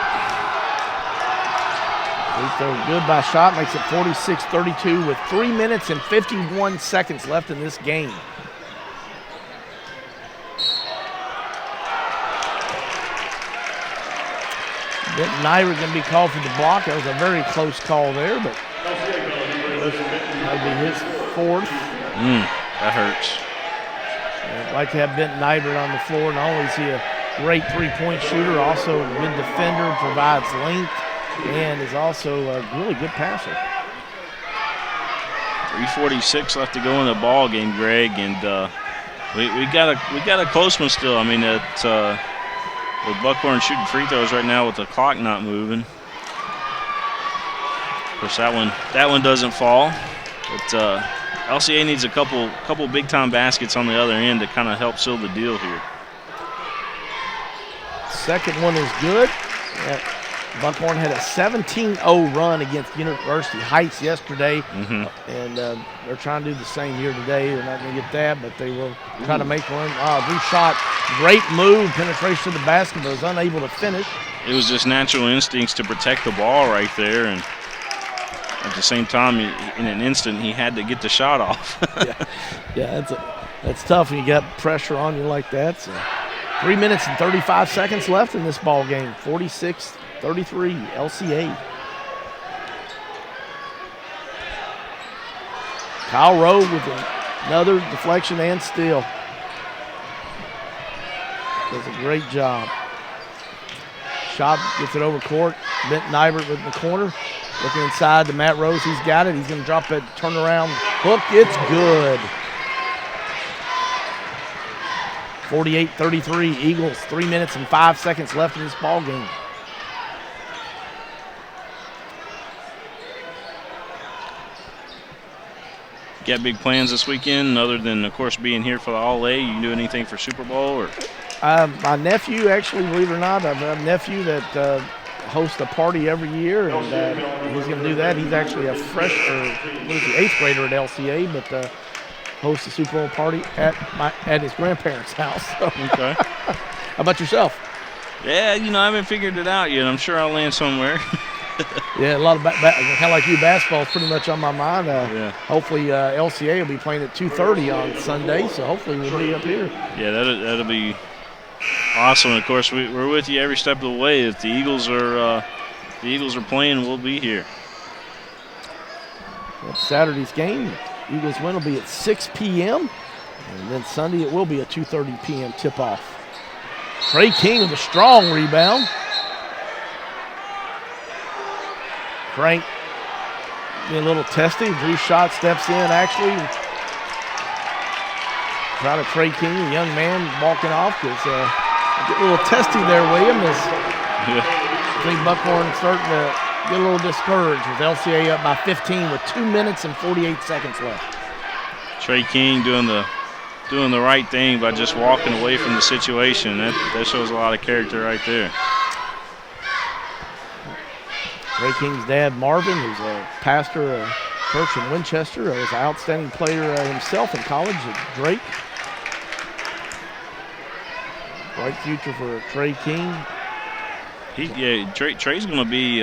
Free throw good by Schott. Makes it 46-32 with 3 minutes and 51 seconds left in this game. Benton Nybert going to be called for the block. That was a very close call there, but that'll be his fourth. That hurts. I'd like to have Benton Nybert on the floor. Not only is he a great three-point shooter, also a good defender, provides length, and is also a really good passer. 3:46 left to go in the ball game, Greg, and we got a close one still. I mean, with Buckhorn shooting free throws right now with the clock not moving. Of course, that one doesn't fall, but LCA needs a couple big time baskets on the other end to kind of help seal the deal here. Second one is good. Buckhorn had a 17-0 run against University Heights yesterday, and they're trying to do the same here today. They're not going to get that, but they will try to make one. Drew shot, great move, penetration to the basket, but was unable to finish. It was just natural instincts to protect the ball right there, and at the same time, in an instant, he had to get the shot off. That's tough when you got pressure on you like that. So 3 minutes and 35 seconds left in this ball game. 46-33, LCA. Kyle Rowe with another deflection and steal. Does a great job. Shot gets it over court. Benton Nybert in the corner. Looking inside to Matt Rose. He's got it. He's going to drop it, turn around, hook. It's good. 48-33, Eagles. 3 minutes and 5 seconds left in this ball game. Got big plans this weekend, other than, of course, being here for the All-A? You can do anything for Super Bowl? Or my nephew, actually, believe it or not, I have a nephew that hosts a party every year, and he's going to do that. He's actually a eighth grader at LCA, but hosts a Super Bowl party at his grandparents' house. So. Okay. How about yourself? Yeah, I haven't figured it out yet. I'm sure I'll land somewhere. Yeah, a lot of kind of like you, basketball is pretty much on my mind. Hopefully, LCA will be playing at 2:30 on Sunday, so hopefully we'll be up here. Yeah, that'll be awesome. Of course, we're with you every step of the way. If the Eagles are playing, we'll be here. That's Saturday's game. Eagles win will be at 6 p.m. and then Sunday it will be a 2:30 p.m. tip-off. Trey King with a strong rebound. Frank being a little testy. Drew shot steps in, actually. Proud of Trey King, a young man walking off. Because get a little testy there, William. I think Buckhorn starting to get a little discouraged with LCA up by 15 with 2 minutes and 48 seconds left. Trey King doing the right thing by just walking away from the situation. That shows a lot of character right there. Trey King's dad, Marvin, who's a pastor of church in Winchester, was an outstanding player himself in college at Drake. Bright future for Trey King. Trey's going to be,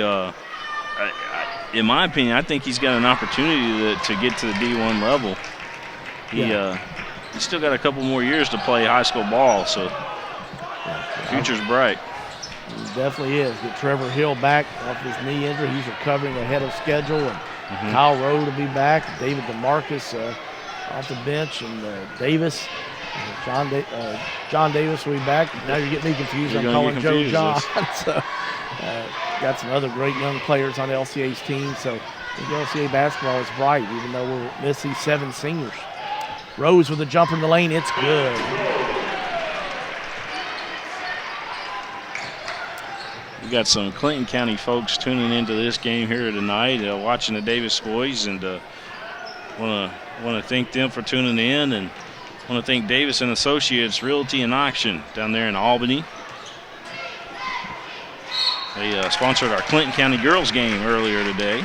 in my opinion, I think he's got an opportunity to get to the D1 level. He's still got a couple more years to play high school ball, so the future's bright. He definitely is. Get Trevor Hill back off his knee injury. He's recovering ahead of schedule. And Kyle Rowe to be back. David DeMarcus off the bench. And Davis. John Davis will be back. Now you're getting me confused. I'm calling Joe John. So got some other great young players on LCA's team. So I think LCA basketball is bright, even though we'll miss these 7 seniors. Rose with a jumper in the lane. It's good. We got some Clinton County folks tuning into this game here tonight, watching the Davis boys, and want to thank them for tuning in, and want to thank Davis and Associates Realty and Auction down there in Albany. They sponsored our Clinton County girls game earlier today.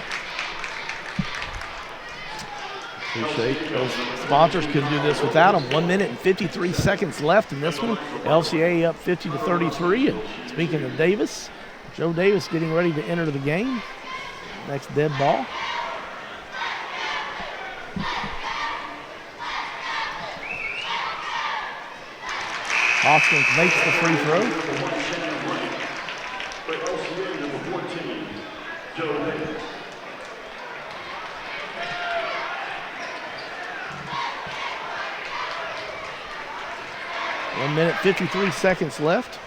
Appreciate those sponsors. Couldn't do this without them. 1 minute and 53 seconds left in this one. LCA up 50-33. And speaking of Davis, Joe Davis getting ready to enter the game. Next dead ball. Hoskins makes the free throw. One minute, 53 seconds left.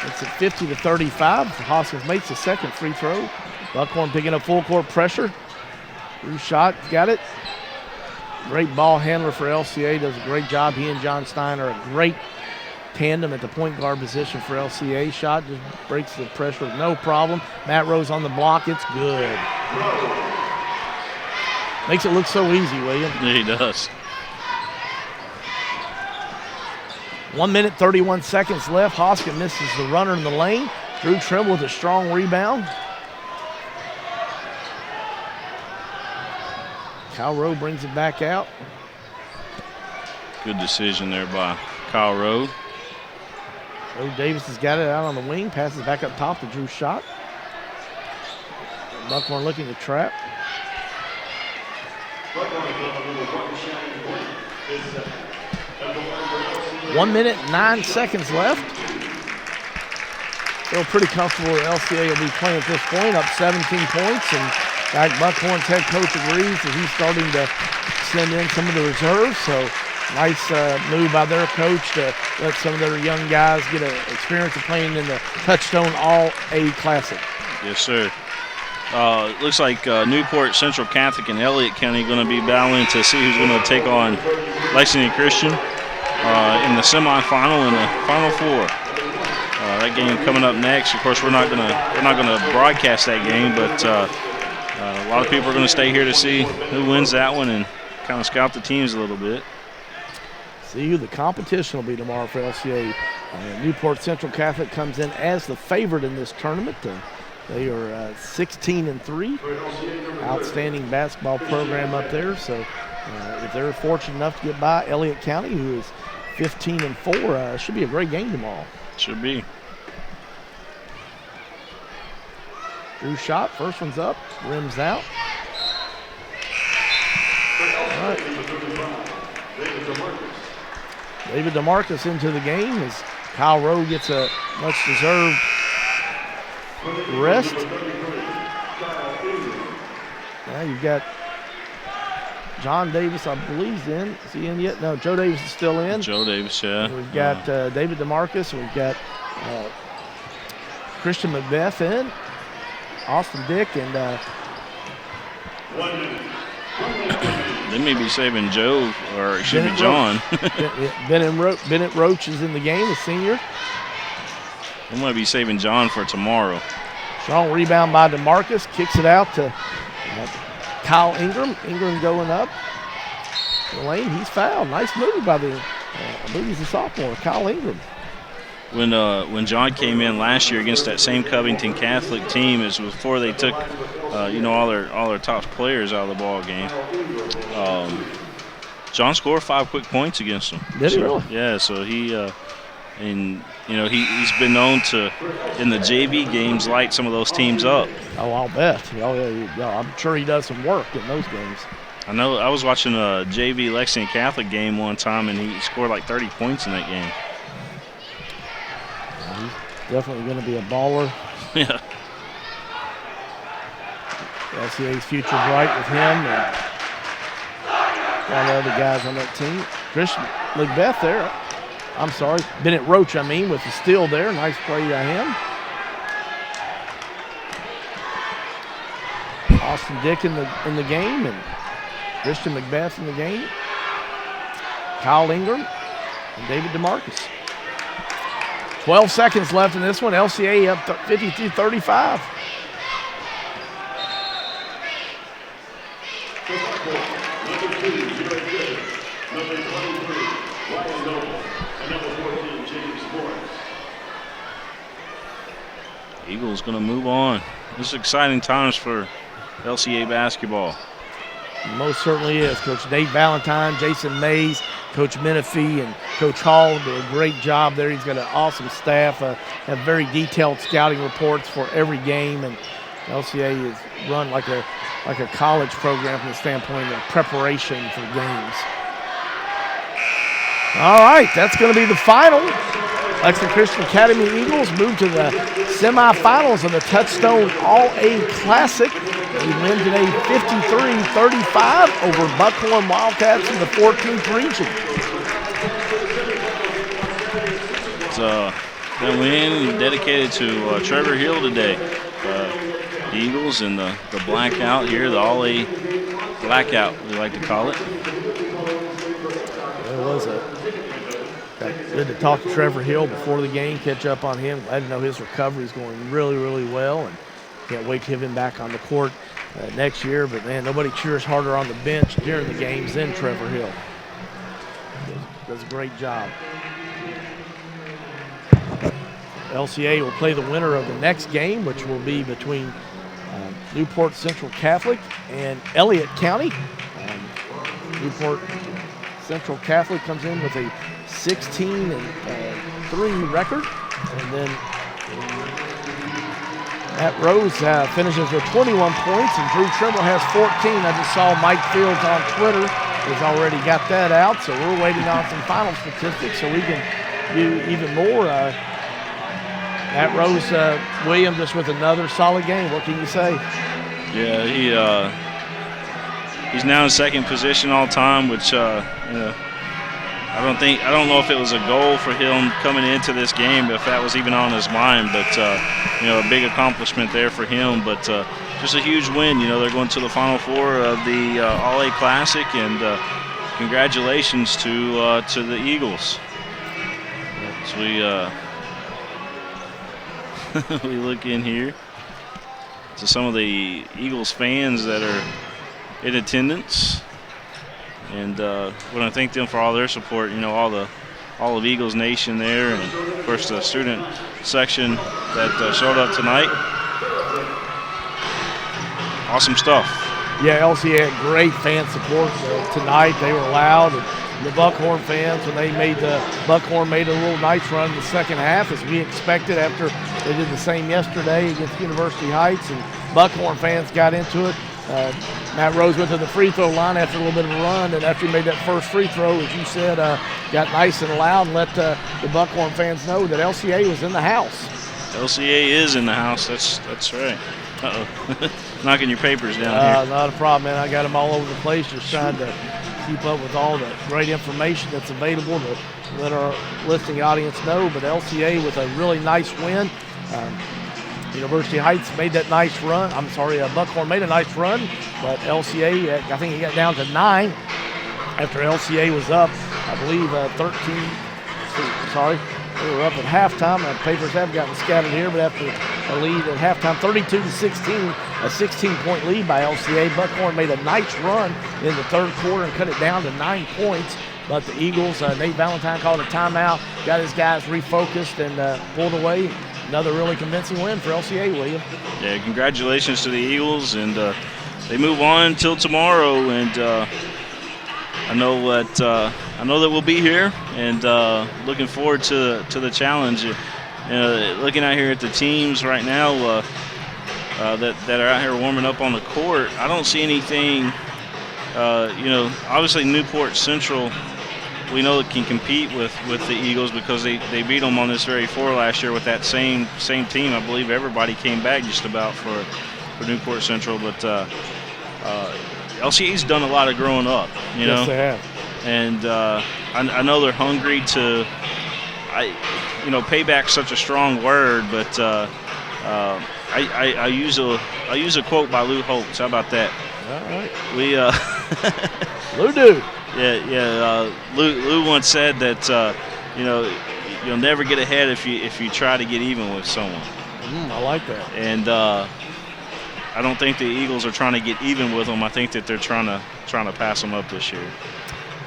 It's makes it 50-35. Hoskins makes the second free throw. Buckhorn picking up full court pressure. Drew shot, got it. Great ball handler for LCA, does a great job. He and John Stein are a great tandem at the point guard position for LCA. Shot just breaks the pressure with no problem. Matt Rose on the block, it's good. Makes it look so easy, William. Yeah, he does. 1 minute, 31 seconds left. Hoskins misses the runner in the lane. Drew Trimble with a strong rebound. Kyle Rowe brings it back out. Good decision there by Kyle Rowe. Joe Davis has got it out on the wing. Passes back up top to Drew Shot. Buckhorn looking to trap. 1 minute, 9 seconds left. Feel pretty comfortable that LCA will be playing at this point, up 17 points. And like Buckhorn's head coach agrees that he's starting to send in some of the reserves. So nice move by their coach to let some of their young guys get an experience of playing in the Touchstone All-A Classic. Yes, sir. Looks like Newport, Central Catholic, and Elliott County going to be battling to see who's going to take on Lexington Christian in the semifinal and the Final Four. That game coming up next. Of course, we're not gonna broadcast that game, but a lot of people are going to stay here to see who wins that one and kind of scout the teams a little bit. See who the competition will be tomorrow for LCA. Newport Central Catholic comes in as the favorite in this tournament. They are 16-3. Outstanding basketball program up there. So if they're fortunate enough to get by Elliott County, who is 15-4, should be a great game tomorrow. Should be. Drew shot, first one's up, rims out. All right. David DeMarcus into the game as Kyle Rowe gets a much-deserved rest. Now you've got John Davis, I believe, is in. Is he in yet? No, Joe Davis is still in. Joe Davis, yeah. We've got David DeMarcus. We've got Christian McBeth in. Austin Dick and they may be saving Joe, or it should be John. Bennett Roach is in the game, the senior. They might be saving John for tomorrow. Strong rebound by DeMarcus, kicks it out to Kyle Ingram. Ingram going up the lane. He's fouled. Nice move by I believe he's a sophomore, Kyle Ingram. When John came in last year against that same Covington Catholic team, is before they took all their top players out of the ball game. John scored 5 quick points against them. Did he really? Yeah, so he's been known to, in the JV games, light some of those teams up. Oh, I'll bet. Oh yeah, I'm sure he does some work in those games. I know. I was watching a JV Lexington Catholic game one time, and he scored like 30 points in that game. He's definitely going to be a baller. Yeah. LCA's future bright with him and all the other guys on that team. Christian McBeth there. I'm sorry, Bennett Roach, with the steal there. Nice play by him. Austin Dick in the game and Christian McBeth in the game. Kyle Ingram and David DeMarcus. 12 seconds left in this one. LCA up 52-35. Eagles going to move on. This is exciting times for LCA basketball. Most certainly is. Coach Dave Valentine, Jason Mays, Coach Menifee, and Coach Hall do a great job there. He's got an awesome staff, have very detailed scouting reports for every game, and LCA is run like a college program from the standpoint of preparation for games. All right, that's going to be the final. Lexington Christian Academy Eagles move to the semifinals of the Touchstone All-A Classic. They win today 53-35 over Buckhorn Wildcats in the 14th region. It's That win dedicated to Trevor Hill today. The Eagles and the blackout here, the All-A blackout, we like to call it. It was good to talk to Trevor Hill before the game, catch up on him. Glad to know his recovery is going really, really well, and can't wait to have him back on the court next year. But, man, nobody cheers harder on the bench during the games than Trevor Hill. Does a great job. LCA will play the winner of the next game, which will be between Newport Central Catholic and Elliott County. Newport Central Catholic comes in with a 16-3 record, and then Matt Rose finishes with 21 points, and Drew Trimble has 14. I just saw Mike Fields on Twitter has already got that out, so we're waiting on some final statistics so we can do even more. Matt Rose, William, just with another solid game. What can you say? Yeah, he's now in second position all time, which I don't know if it was a goal for him coming into this game, if that was even on his mind. But a big accomplishment there for him. But just a huge win. They're going to the Final Four of the All-A Classic, and congratulations to the Eagles. So we look in here to some of the Eagles fans that are in attendance, and we want to thank them for all their support. All of Eagles Nation there, and of course the student section that showed up tonight. Awesome stuff. Yeah, LCA had great fan support tonight. They were loud. And the Buckhorn fans, when Buckhorn made a little nice run in the second half, as we expected after they did the same yesterday against University Heights, and Buckhorn fans got into it. Matt Rose went to the free throw line after a little bit of a run, and after he made that first free throw, as you said, got nice and loud and let the Buckhorn fans know that LCA was in the house. LCA is in the house. That's right. Uh-oh. Knocking your papers down here. Not a problem, man. I got them all over the place, just trying to keep up with all the great information that's available to let our listening audience know. But LCA with a really nice win. University Heights made that nice run. Buckhorn made a nice run, but LCA, I think he got down to 9 after LCA was up, I believe, 13. Sorry, they were up at halftime. The papers have gotten scattered here, but after a lead at halftime, 32-16, a 16-point lead by LCA. Buckhorn made a nice run in the third quarter and cut it down to 9 points. But the Eagles, Nate Valentine called a timeout, got his guys refocused, and pulled away. Another really convincing win for LCA, William. Yeah, congratulations to the Eagles, and they move on until tomorrow. And I know that we'll be here, and looking forward to the challenge. Looking out here at the teams right now that are out here warming up on the court, I don't see anything. Obviously Newport Central, we know it can compete with the Eagles because they beat them on this very floor last year with that same team. I believe everybody came back just about for Newport Central, but LCA's done a lot of growing up, Yes, they have. And I know they're hungry to, payback's such a strong word, but I use a quote by Lou Holtz. How about that? All right. Lou do. Yeah. Lou once said that you'll never get ahead if you try to get even with someone. I like that. And I don't think the Eagles are trying to get even with them. I think that they're trying to pass them up this year.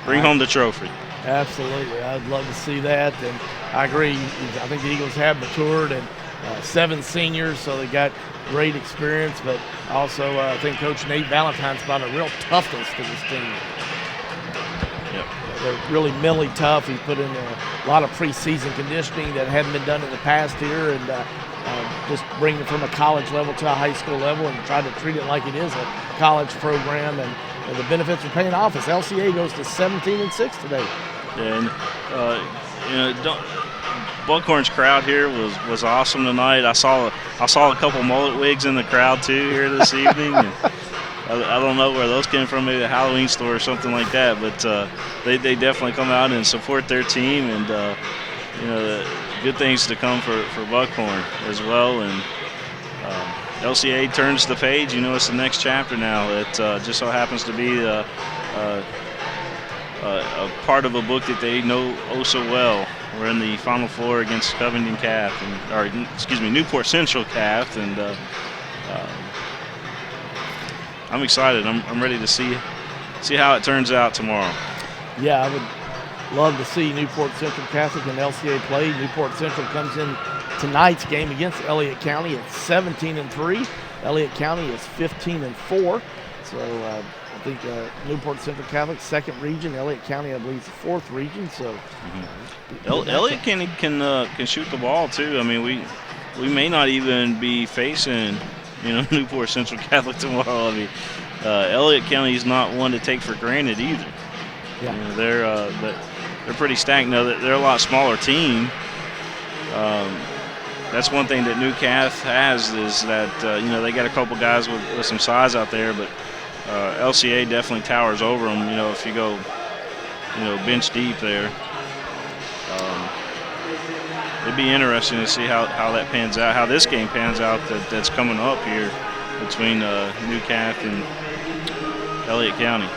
Bring home the trophy. Absolutely, I'd love to see that, and I agree. I think the Eagles have matured, and 7 seniors, so they got great experience. But also, I think Coach Nate Valentine's brought a real toughness to this team. They're really mentally tough. He put in a lot of preseason conditioning that hadn't been done in the past here, and just bringing it from a college level to a high school level and try to treat it like it is a college program. And the benefits are paying off as LCA goes to 17-6 today. And Buckhorn's crowd here was awesome tonight. I saw a couple mullet wigs in the crowd too here this evening. And I don't know where those came from, maybe a Halloween store or something like that. But they definitely come out and support their team, and good things to come for Buckhorn as well. And LCA turns the page. You know, it's the next chapter now. It just so happens to be a part of a book that they know oh so well. We're in the Final Four against Covington Cath, Newport Central Cath, and I'm excited. I'm ready to see how it turns out tomorrow. Yeah, I would love to see Newport Central Catholic and LCA play. Newport Central comes in tonight's game against Elliott County at 17-3. Elliott County is 15-4. So I think Newport Central Catholic, second region. Elliott County, I believe, is the fourth region. So Elliott can shoot the ball too. I mean, we may not even be facing Newport Central Catholic tomorrow. I mean, Elliott County is not one to take for granted either. Yeah. They're pretty stacked. Now they're a lot smaller team. That's one thing that New Cath has is that they got a couple guys with some size out there, but LCA definitely towers over them. If you go bench deep there, it'd be interesting to see how that pans out, how this game pans out that's coming up here between New Cath and Elliott County.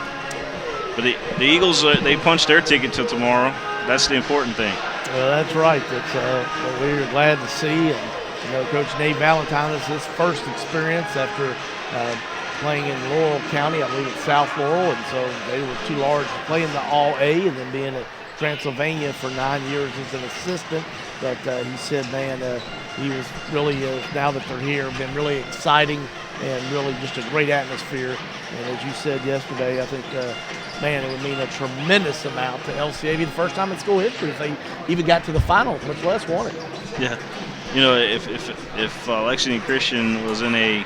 But the Eagles, they punched their ticket to tomorrow. That's the important thing. Well, that's right. That's what we're glad to see. And Coach Nate Valentine is his first experience after playing in Laurel County, I believe it's South Laurel, and so they were too large to play in the All-A, and then being at Transylvania for 9 years as an assistant. But he said, man, he was really, now that they're here, been really exciting and really just a great atmosphere. And as you said yesterday, I think, man, it would mean a tremendous amount to LCA. It'd be the first time in school history if they even got to the final, much less won it. Yeah. If Lexington Christian was in a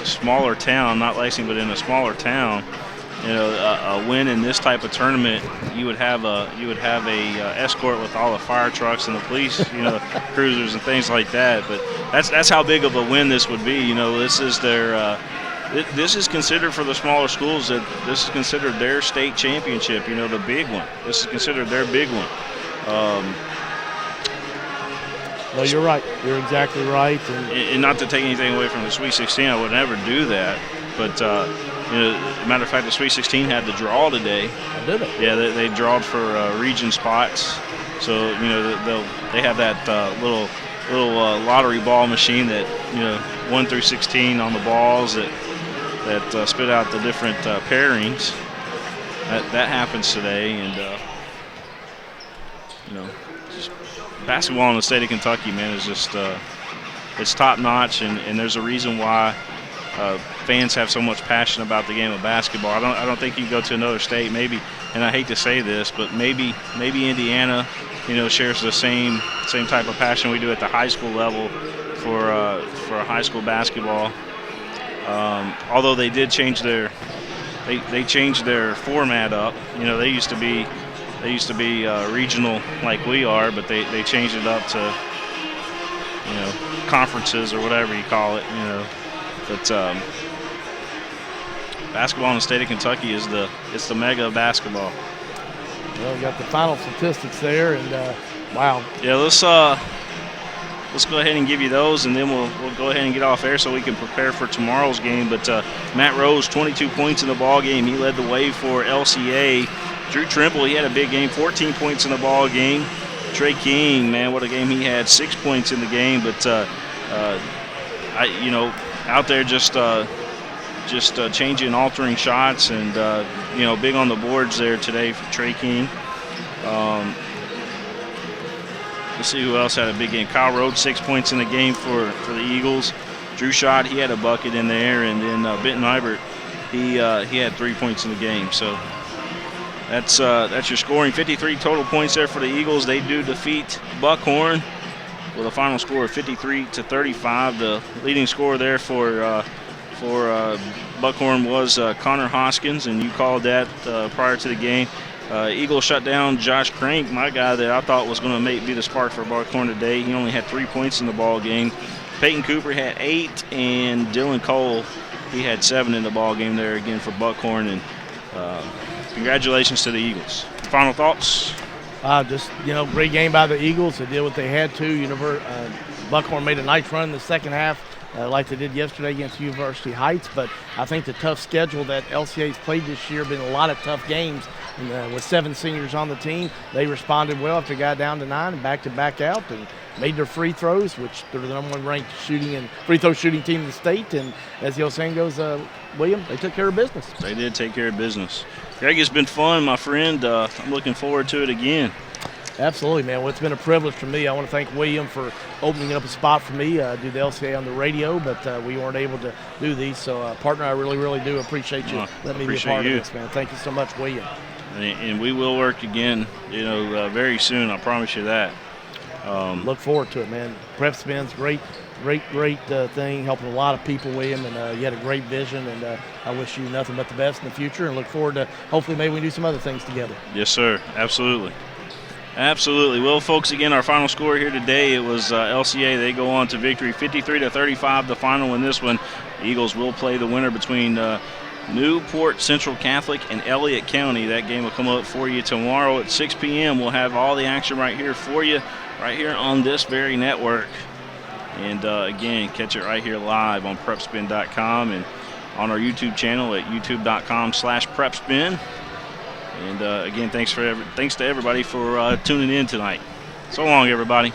smaller town, not Lexington, but in a smaller town, a win in this type of tournament, you would have a escort with all the fire trucks and the police, cruisers and things like that. But that's how big of a win this would be. This is their this is considered for the smaller schools that this is considered their state championship. The big one. This is considered their big one. No, you're right. You're exactly right. And not to take anything away from the Sweet 16, I would never do that. But matter of fact, the Sweet 16 had the draw today. Did it? Yeah, they drawed for region spots. So they have that little lottery ball machine that 1 through 16 on the balls that spit out the different pairings. That happens today, and just basketball in the state of Kentucky, man, is just it's top notch, and there's a reason why fans have so much passion about the game of basketball. I don't think you can go to another state, maybe, and I hate to say this, but maybe Indiana, shares the same type of passion we do at the high school level for high school basketball. Although they did change their format up. They used to be regional like we are, but they changed it up to conferences or whatever you call it. But basketball in the state of Kentucky is the mega of basketball. Well, we got the final statistics there, and wow. Yeah, let's go ahead and give you those, and then we'll go ahead and get off air so we can prepare for tomorrow's game. But Matt Rose, 22 points in the ball game. He led the way for LCA. Drew Trimble, he had a big game, 14 points in the ball game. Trey King, man, what a game he had, 6 points in the game. But out there just changing, altering shots, and big on the boards there today for Trey King. Let's see who else had a big game. Kyle Rhodes, 6 points in the game for the Eagles. Drew Schott, he had a bucket in there, and then Benton Ibert, he had 3 points in the game. So that's your scoring. 53 total points there for the Eagles. They do defeat Buckhorn with a final score of 53-35. The leading scorer there for Buckhorn was Connor Hoskins, and you called that prior to the game. Eagles shut down Josh Crank, my guy that I thought was going to be the spark for Buckhorn today. He only had 3 points in the ball game. Peyton Cooper had 8, and Dylan Cole, he had 7 in the ball game there again for Buckhorn. And congratulations to the Eagles. Final thoughts? Just, great game by the Eagles. They did what they had to. Buckhorn made a nice run in the second half, like they did yesterday against University Heights. But I think the tough schedule that LCA's played this year been a lot of tough games. And, with 7 seniors on the team, they responded well after they got down to 9 and back out and made their free throws, which they're the number 1 ranked shooting and free throw shooting team in the state. And as the old saying goes, William, they took care of business. They did take care of business. Greg, it's been fun, my friend. I'm looking forward to it again. Absolutely, man. Well, it's been a privilege for me. I want to thank William for opening up a spot for me, do the LCA on the radio, but we weren't able to do these. So, partner, I really, really do appreciate you letting me be a part of this, man. Thank you so much, William. And we will work again, very soon. I promise you that. Look forward to it, man. PrepSpin's great thing, helping a lot of people, William, and you had a great vision, and I wish you nothing but the best in the future and look forward to hopefully maybe we can do some other things together. Yes, sir. Absolutely. Absolutely. Well, folks, again, our final score here today, it was LCA. They go on to victory 53-35, the final in this one. The Eagles will play the winner between Newport Central Catholic and Elliott County. That game will come up for you tomorrow at 6 p.m. We'll have all the action right here for you, right here on this very network. And, again, catch it right here live on PrepSpin.com and on our YouTube channel at youtube.com/PrepSpin. And, again, thanks to everybody for tuning in tonight. So long, everybody.